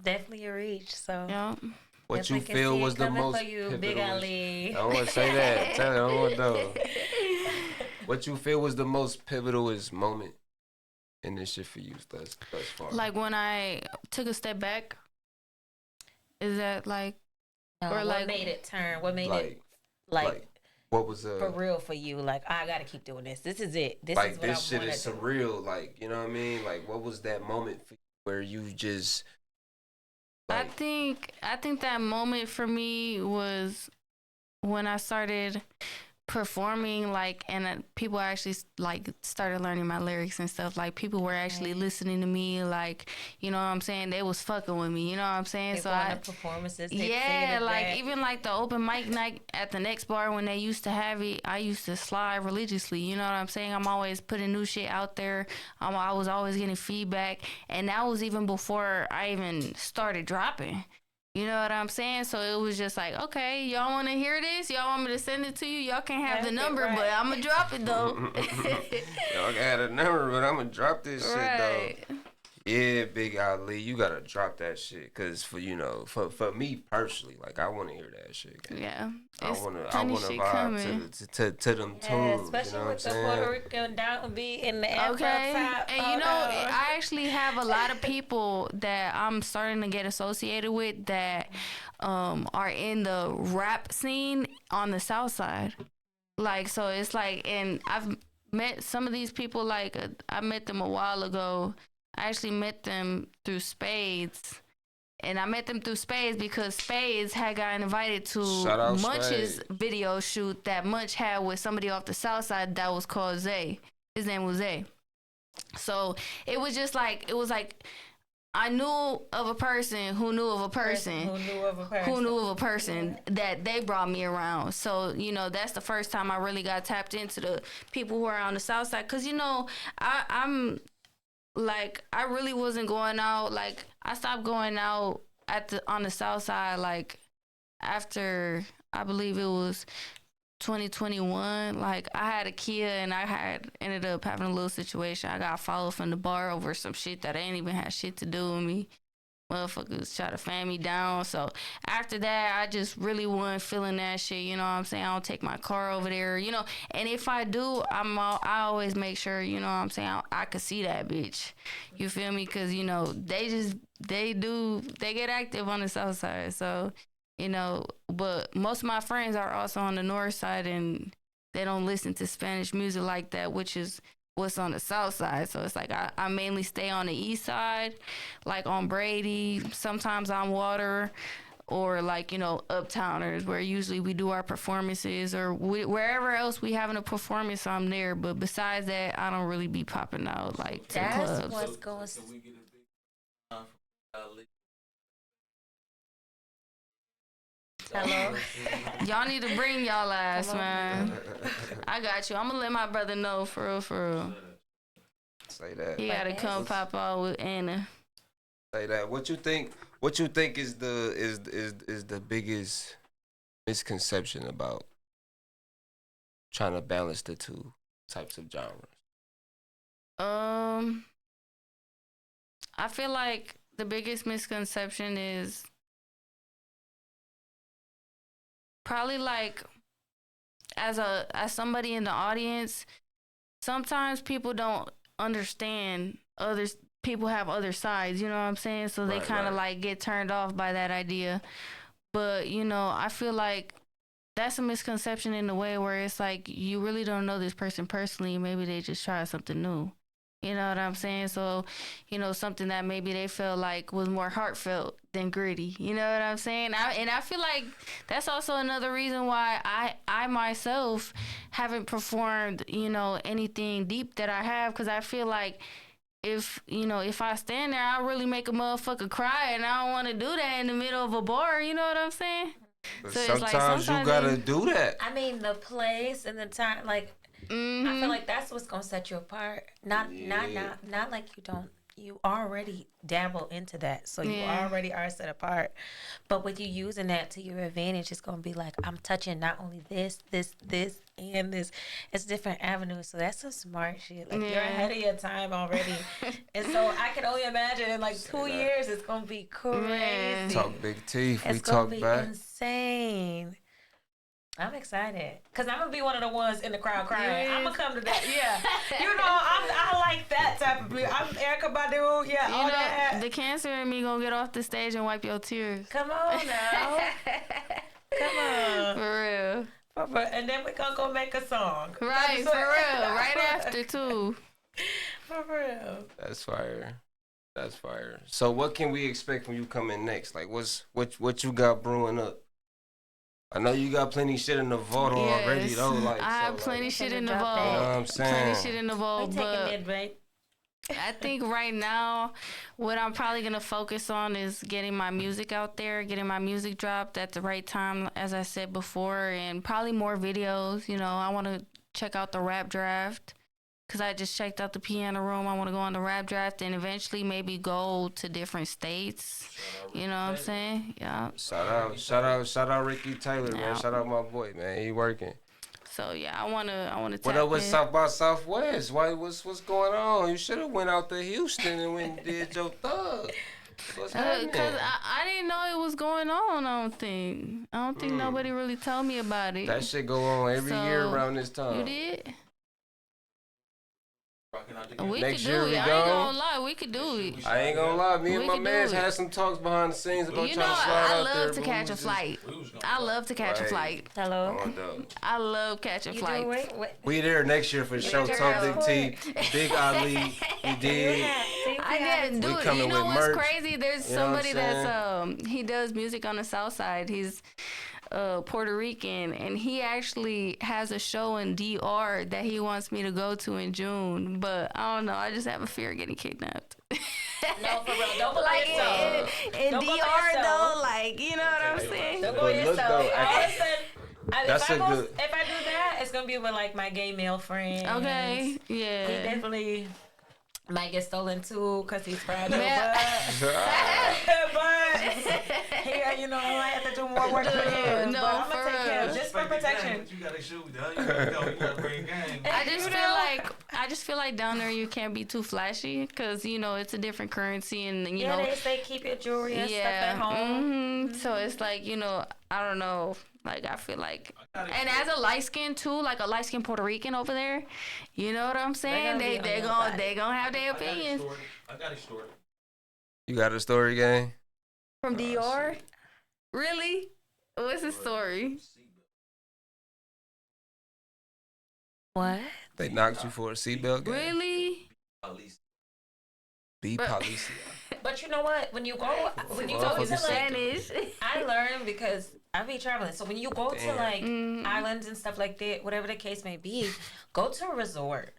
definitely a reach. So yeah. What you feel was the most pivotal? Big Alli. I want to say that. Tell me, I want to know. What you feel was the most pivotal moment in this shit for you thus far? Like when I took a step back. Is that like? No, or what made it turn? What made it like? What was for real for you? Like I gotta keep doing this. This is it. This like is what this I shit is surreal. Like you know what I mean? Like what was that moment for you where you just? Like, I think that moment for me was when I started performing, like, and people actually like started learning my lyrics and stuff. Like people were actually listening to me, like, you know what I'm saying, they was fucking with me, you know what I'm saying. They so performances, like back. Even like the open mic night at the next bar when they used to have it, I used to slide religiously, you know what I'm saying. I'm always putting new shit out there. I was always getting feedback, and that was even before I even started dropping. You know what I'm saying? So it was just like, okay, y'all want to hear this? Y'all want me to send it to you? Y'all can't have the number, but I'm going to drop it, though. Y'all can have the number, but I'm going to drop this shit, though. Yeah, Big Alli, you got to drop that shit. Because, for me personally, like, I want to hear that shit. Yeah. I want to vibe to them tunes. Especially you know with what the Puerto Rican downbeat and the Afro top. And you know, I actually have a lot of people that I'm starting to get associated with that are in the rap scene on the South Side. Like, so it's like, and I've met some of these people, like, I met them a while ago. I actually met them through Spades. And I met them through Spades because Spades had gotten invited to Munch's video shoot that Munch had with somebody off the South Side that was called Zay. His name was Zay. So it was just like, it was like, I knew of a person who knew of a person who knew of a person, who knew of a person that they brought me around. So, you know, that's the first time I really got tapped into the people who are on the South Side. Because, you know, I'm... like, I really wasn't going out. Like, I stopped going out on the South Side, like, after, I believe it was 2021, like I had a Kia and I had ended up having a little situation. I got followed from the bar over some shit that ain't even had shit to do with me. Motherfuckers try to fan me down. So after that, I just really wasn't feeling that shit. You know what I'm saying? I don't take my car over there, you know. And if I do, I always make sure, you know what I'm saying, I could see that bitch. You feel me? Because, you know, they get active on the south side. So, you know, but most of my friends are also on the north side and they don't listen to Spanish music like that, which is what's on the south side. So it's like I mainly stay on the east side, like on Brady, sometimes on Water, or like, you know, Uptowners, where usually we do our performances, or wherever else we having a performance, I'm there. But besides that, I don't really be popping out like to That's clubs. what's going. Hello. Y'all need to bring y'all ass, man. I got you. I'm gonna let my brother know for real. Say that. He gotta come pop out with Anna. Say that. What you think is the biggest misconception about trying to balance the two types of genres? I feel like the biggest misconception is probably like as somebody in the audience, sometimes people don't understand others. People have other sides, you know what I'm saying? So they kind of like get turned off by that idea. But, you know, I feel like that's a misconception in the way where it's like you really don't know this person personally. Maybe they just try something new. You know what I'm saying? So, you know, something that maybe they felt like was more heartfelt than gritty. You know what I'm saying? I feel like that's also another reason why I myself haven't performed, you know, anything deep that I have. Because I feel like if I stand there, I really make a motherfucker cry. And I don't want to do that in the middle of a bar. You know what I'm saying? But So sometimes you gotta do that. I mean, the place and the time, like, I feel like that's what's gonna set you apart. Not like you already dabble into that, so you already are set apart. But with you using that to your advantage, it's gonna be like, I'm touching not only this, and this. It's different avenues. So that's some smart shit. Like, you're ahead of your time already. And so I can only imagine in like 2 years, it's gonna be crazy. Talk big teeth. It's we gonna talk be back. insane. I'm excited because I'm gonna be one of the ones in the crowd crying. I'm gonna come to that. Yeah, you know, I like that type of music. I'm Erykah Badu. Yeah, all that. The cancer in me gonna get off the stage and wipe your tears. Come on now. Come on. For real. And then we're gonna go make a song. Right, for real. Right after too. For real. That's fire. That's fire. So what can we expect when you come in next? Like what you got brewing up? I know you got plenty shit in the vault already though. Like, I have plenty shit in the vault. You know what I'm saying? Plenty shit in the vault. Taking mid-break. I think right now, what I'm probably gonna focus on is getting my music out there, getting my music dropped at the right time, as I said before, and probably more videos. You know, I want to check out the rap draft. Because I just checked out the piano room. I want to go on the rap draft and eventually maybe go to different states. You know what I'm saying? Yeah. Shout out Ricky Taylor, man. Shout out my boy, man. He working. So yeah, I wanna tap What up with South by Southwest? What's going on? You should have went out to Houston and went and did your thug. What's happening? Because I didn't know it was going on. I don't think nobody really told me about it. That shit go on every year around this time. You did? We Next could year do we it. go. I ain't gonna lie. We could do it. I ain't gonna lie. Me and We my could mans do it. had some talks behind the scenes about You trying know, to slide I out there. love to catch a flight. I love to catch a flight. Hello. I love catching flights. We there next year for sure. Talk Big T, Big Alli. We did. I didn't do We it. coming You know with what's merch. crazy? There's You know what somebody I'm that's he does music on the South Side. He's Puerto Rican, and he actually has a show in DR that he wants me to go to in June. But I don't know. I just have a fear of getting kidnapped. No, for real. Don't go Like by yourself. in Don't go by DR yourself. though, like, you know what I'm saying? Don't go But by look, yourself. though, If I do that, it's gonna be with like my gay male friends. Okay, He yeah. definitely might get stolen too because he's fragile. Man. But he that, you know, I might have to do more work for him. No, but I'm gonna take care of real. just for protection. You gotta shoot, dog. You gotta bring game. I just feel like down there you can't be too flashy because you know it's a different currency and you know. They say keep your jewelry and stuff at home. So it's like you know I don't know. Like I feel like, and as a light skin too, like a light skin Puerto Rican over there, you know what I'm saying? They gonna have their opinions. I got a story. You got a story, gang? From Dior? Really? What's the story? What? They knocked you for a seatbelt, gang? Really? Be policia. But you know what? When you go to like, Spanish, I learned because I be traveling. So when you go to like islands and stuff like that, whatever the case may be, go to a resort.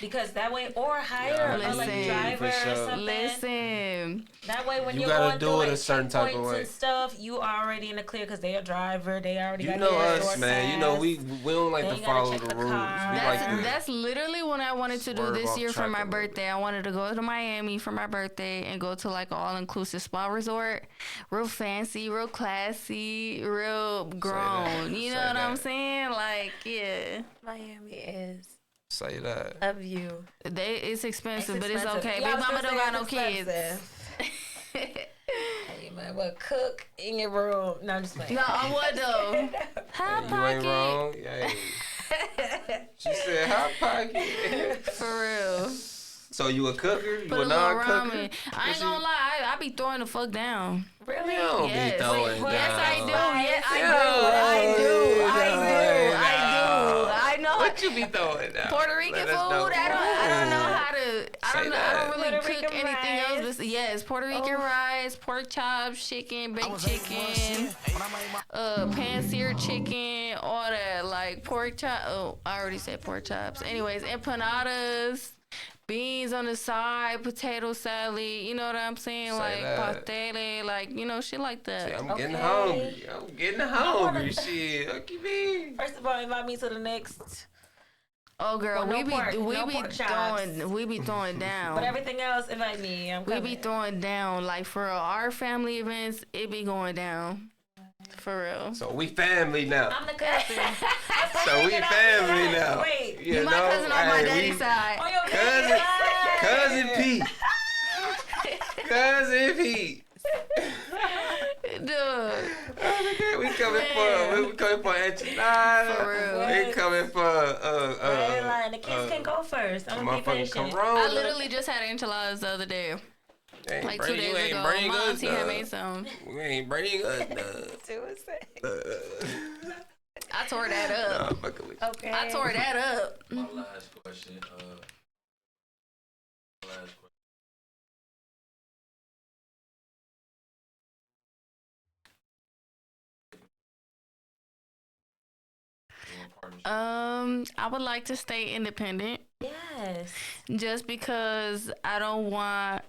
Because that way, or hire a like driver or something. Listen. That way, when you you're gotta going do through it like a certain type of way and stuff, you already in the clear because they a driver. They already you got know their us, man. You know we don't like to follow the rules. That's literally what I wanted to do this year for my birthday. I wanted to go to Miami for my birthday and go to like an all-inclusive spa resort, real fancy, real classy, real grown. You know what I'm saying? Like, yeah, Miami is. Say that. Of you. It's expensive, but it's okay. Big mama don't got no kids. You might well cook in your room. No, I'm just playing. No, I would though. Hot You ain't pocket. wrong. Yeah. She said hot pocket. For real. So you a cooker? You Put a a little non-cooker? ramen. I ain't gonna lie, I be throwing the fuck down. Really? You don't Yes. be throwing down. Yes, I do. Yes, I know. What you be throwing down? Puerto Rican food. I don't know how to. I don't really cook anything else. But yes, Puerto Rican rice, pork chops, chicken, baked chicken, pan-seared chicken, all that. Like pork chop. Oh, I already said pork chops. Anyways, empanadas. Beans on the side, potato salad, you know what I'm saying? Like pastele, like, you know, shit like that. See, I'm getting hungry. Shit. What you mean? First of all, invite me to the next. Oh girl, well, we be throwing down. But everything else, invite me. We be throwing down. Like for our family events, it be going down. For real. So we family now. I'm the cousin. So we family now. Wait, you my cousin on my daddy's side. On your cousin Pete. Cousin Pete. Dude. We coming for enchiladas. For real. We coming for the kids can go first. I'm gonna be patient. I literally just had enchiladas the other day. Like 2 days ago. My auntie had made some. We ain't bringing us I tore that up. Okay. I tore that up. My last question. I would like to stay independent. Yes. Just because I don't want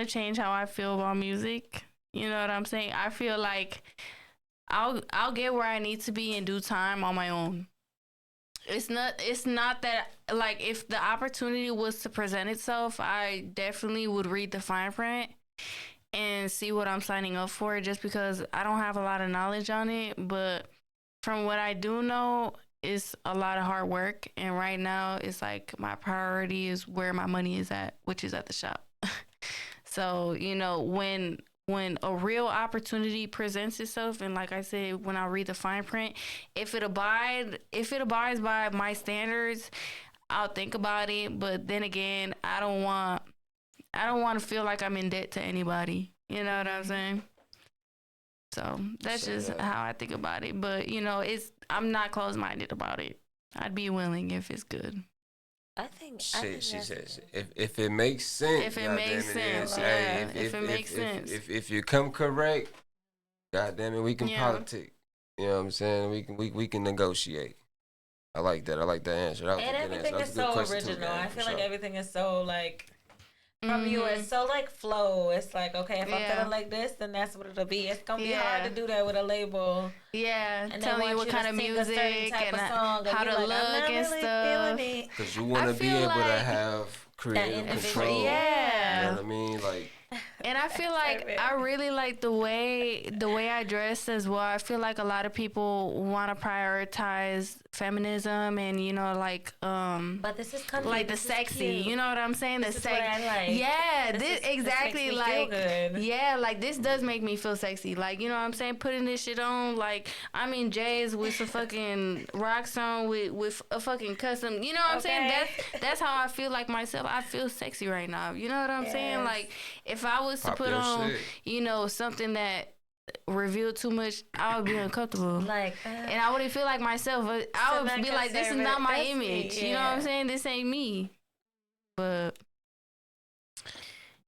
to change how I feel about music. You know what I'm saying? I feel like I'll get where I need to be in due time on my own. It's not that, like, if the opportunity was to present itself, I definitely would read the fine print and see what I'm signing up for, just because I don't have a lot of knowledge on it. But from what I do know, it's a lot of hard work. And right now, it's like my priority is where my money is at, which is at the shop. So, you know, when a real opportunity presents itself, and like I said, when I read the fine print, if it abides by my standards, I'll think about it. But then again, I don't want to feel like I'm in debt to anybody. You know what I'm saying? So that's just how I think about it. But you know, I'm not closed-minded about it. I'd be willing if it's good. I think she says if it makes sense. If it makes sense, yeah. If it makes sense. If you come correct, goddamn it, we can politic. You know what I'm saying? We can negotiate. I like that. I like that answer. That was and a good everything answer. is so original. I feel like everything is so like from you. It's so like flow. It's like, okay, if I'm feeling like this, then that's what it'll be. It's gonna be hard to do that with a label. Yeah, and tell me what kind of music and how to look and stuff. Because you want to be able to have creative control. Yeah. You know what I mean? Like, And I feel like I really like the way I dress as well. I feel like a lot of people want to prioritize feminism and but this is comfy. like the this sexy. Is You know what I'm saying? This is what I like. Yeah, this exactly makes me like feel good. yeah, like this does make me feel sexy. Like, you know what I'm saying? Putting this shit on, like I'm in J's with some fucking rocks on with a fucking custom. You know what I'm saying? That's how I feel like myself. I feel sexy right now. You know what I'm saying? Like if I was to put on, something that revealed too much, I would be uncomfortable. And I wouldn't feel like myself. I would be like, this is not my image. You know what I'm saying? This ain't me. But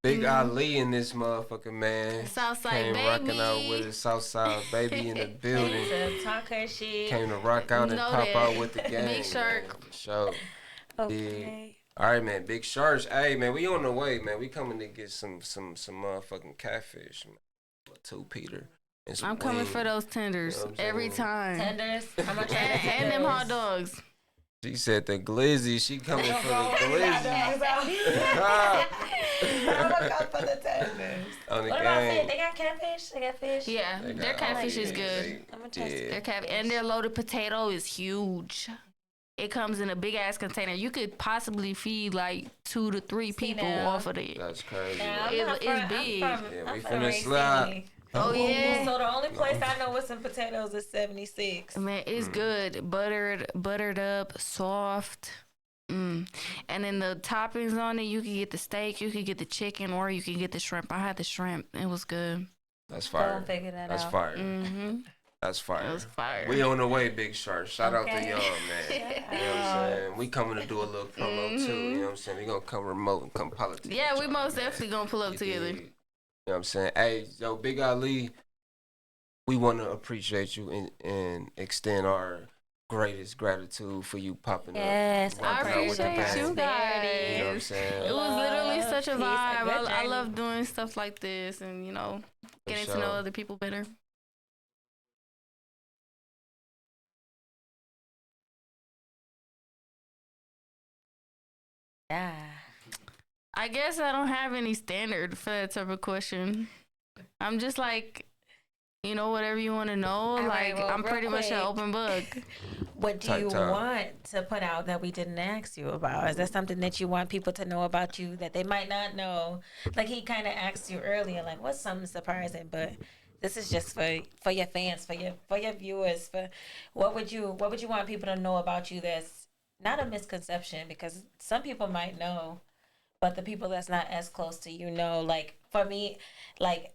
Big Alli in this motherfucker, man. Southside baby. Rocking out with his Southside baby in the building. Talk her shit. Came to rock out and pop out with the gang. Big Shark. Show. Okay. Yeah. All right, man. Big Sharks. Hey, man, we on the way, man. We coming to get some motherfucking catfish, man. 2 Peter. I'm coming for those tenders every time. Tenders? How much and them hot dogs. She said the glizzy. She coming for the glizzy. I'm gonna come for the tenders. On the What game. about fish? They got catfish? They got fish? Yeah, their catfish is good. I'm gonna test it. And their loaded potato is huge. It comes in a big ass container. You could possibly feed like 2 to 3 people off of it. That's crazy. It's big. We finna slide. Oh yeah. So the only place I know with some potatoes is 76. Man, it's good. Buttered up, soft. And then the toppings on it, you can get the steak, you can get the chicken, or you can get the shrimp. I had the shrimp. It was good. That's fire. Don't figure that That's out. fire. That's fire. That was fire. We on the way, Big Shark. Shout out to y'all, man. You know what I'm saying? We coming to do a little promo too. You know what I'm saying? We gonna come remote and come politics. Yeah, we most definitely gonna pull up together. You know what I'm saying? Hey, yo, Big Alli, we want to appreciate you and extend our greatest gratitude for you popping up. Yes, I appreciate you guys. You know what I'm saying? It was literally such a Peace, vibe. good I journey. love doing stuff like this and, getting to know other people better. Yeah. I guess I don't have any standard for that type of question. I'm just like, whatever you want to know. I'm pretty much an open book. What do you want to put out that we didn't ask you about? Is there something that you want people to know about you that they might not know? Like he kind of asked you earlier, like what's something surprising, but this is just for your fans, for your viewers. For what would you want people to know about you that's not a misconception, because some people might know, but the people that's not as close to you know. Like for me,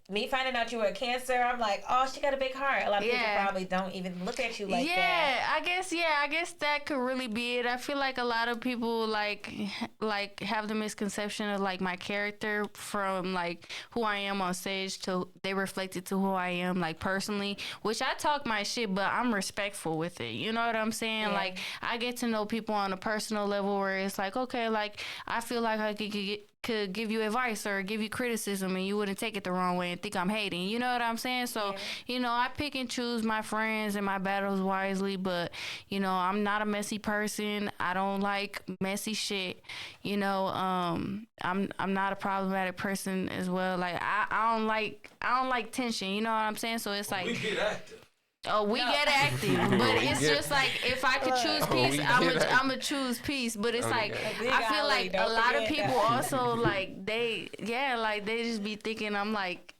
me finding out you were a Cancer, I'm like, oh, she got a big heart. A lot of people probably don't even look at you like that. I guess that could really be it. I feel like a lot of people like have the misconception of like my character from like who I am on stage to they reflect it to who I am like personally, which I talk my shit, but I'm respectful with it. You know what I'm saying? Yeah. Like I get to know people on a personal level where it's like, okay, like I feel like I could give you advice or give you criticism and you wouldn't take it the wrong way and think I'm hating. You know what I'm saying? So, I pick and choose my friends and my battles wisely, but, I'm not a messy person. I don't like messy shit. I'm not a problematic person as well. Like I don't like tension. You know what I'm saying? So it's like We get active. Oh, we get active, but it's just like if I could choose peace, I'm gonna choose pease. But it's like I feel like a lot of people also like they just be thinking I'm like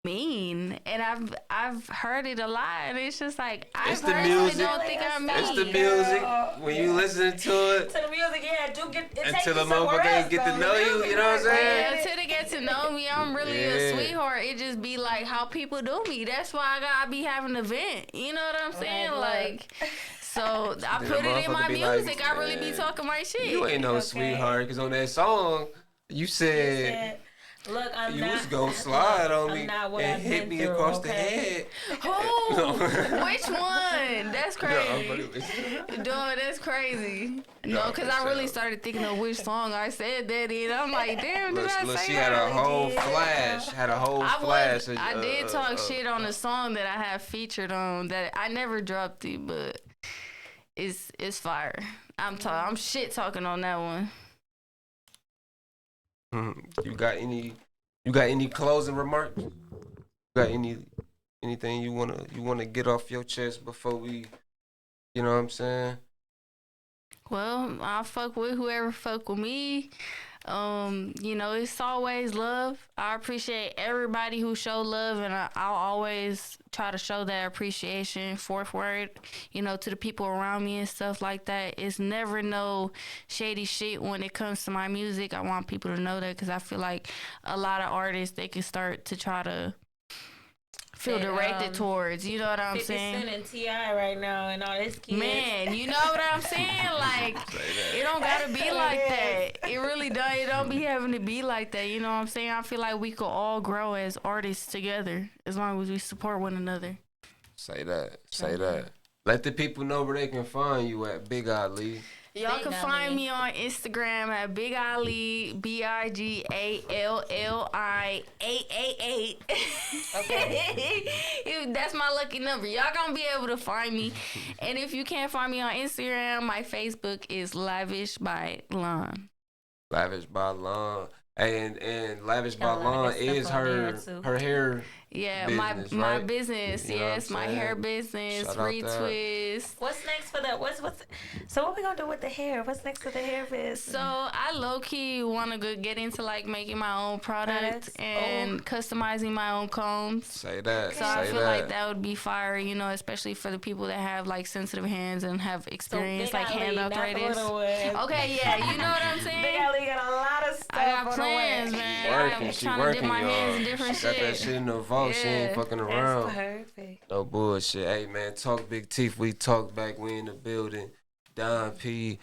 mean, and I've heard it a lot, and it's just like I personally don't think I'm mean. It's the music when you listen to it. To the music, do get it. Until the motherfucker get to know you, you know what I'm saying? Yeah, until they get to know me, I'm really a sweetheart. It just be like how people do me. That's why I gotta be having a vent. You know what I'm saying? Like, so I put it in my music. I really be talking my shit. You ain't no sweetheart, because on that song, you said look, you was gonna slide on me and hit me across the head. Who? Which one? That's crazy. Dude, that's crazy. No, because I really started thinking of which song I said that in. I'm like, damn, did I say she that? had a whole flash. I did talk shit on the song that I have featured on that I never dropped it, but it's fire. I'm shit talking on that one. You got any You got any closing remarks? You got anything you wanna get off your chest before we, you know what I'm saying? Well, I'll fuck with whoever fuck with me. It's always love. I appreciate everybody who show love, and I'll always try to show that appreciation forward, to the people around me and stuff like that. It's never no shady shit when it comes to my music. I want people to know that because I feel like a lot of artists, they can start to try to feel directed towards, you know what I'm 50 saying? 50 Cent and T.I. right now and all this kids. Man, you know what I'm saying? Like, it don't gotta be like that. It really don't. It don't be having to be like that. You know what I'm saying? I feel like we could all grow as artists together as long as we support one another. Say that. Let the people know where they can find you at, Big Alli. Y'all can find me on Instagram at Big Alli, BIGALLI888. Okay. That's my lucky number. Y'all gonna be able to find me. And if you can't find me on Instagram, my Facebook is Lavish by Lon. Lavish by Lon. Hey, and Lavish by Lon is her hair. Yeah, business, my right? business. You know yes, my saying? hair business. Shout out Retwist. What's next for that? So what we gonna do with the hair? What's next for the hair business? So I low key want to get into like making my own product and customizing my own combs. Say that. So I feel like that would be fire, especially for the people that have like sensitive hands and have experience like hand arthritis. Okay, yeah, you know what I'm saying. Big Alli got a lot of stuff. I got plans, man. She trying working, to dip my hands in y'all. different She got that shit in the vault. She ain't fucking around. That's perfect. No bullshit. Hey, man, talk Big Teeth. We talk back. We in the building. Don P.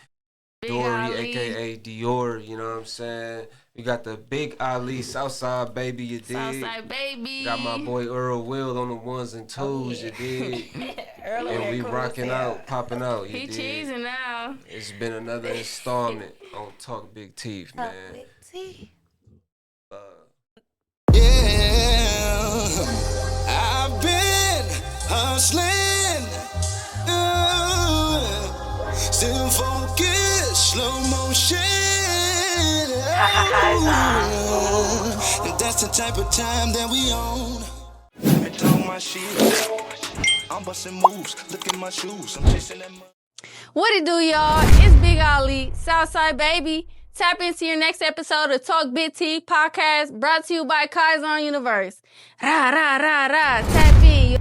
Dory, a.k.a. Dior. You know what I'm saying? We got the Big Alli Southside baby, you dig? Southside baby. Got my boy Earl Will on the ones and twos, you dig? And we rocking out, popping out, you He dig? cheesing now. It's been another installment on Talk Big Teeth, man. Big T. Yeah, I've been hustling, still focused, slow motion. That's the type of time that we own. And on my sheets, I'm busting moves, look at my shoes, I'm chasing that. What it do, y'all? It's Big Alli, Southside baby. Tap into your next episode of Talk Big T podcast, brought to you by Kaizen Universe. Ra, ra, ra, ra. Tap in.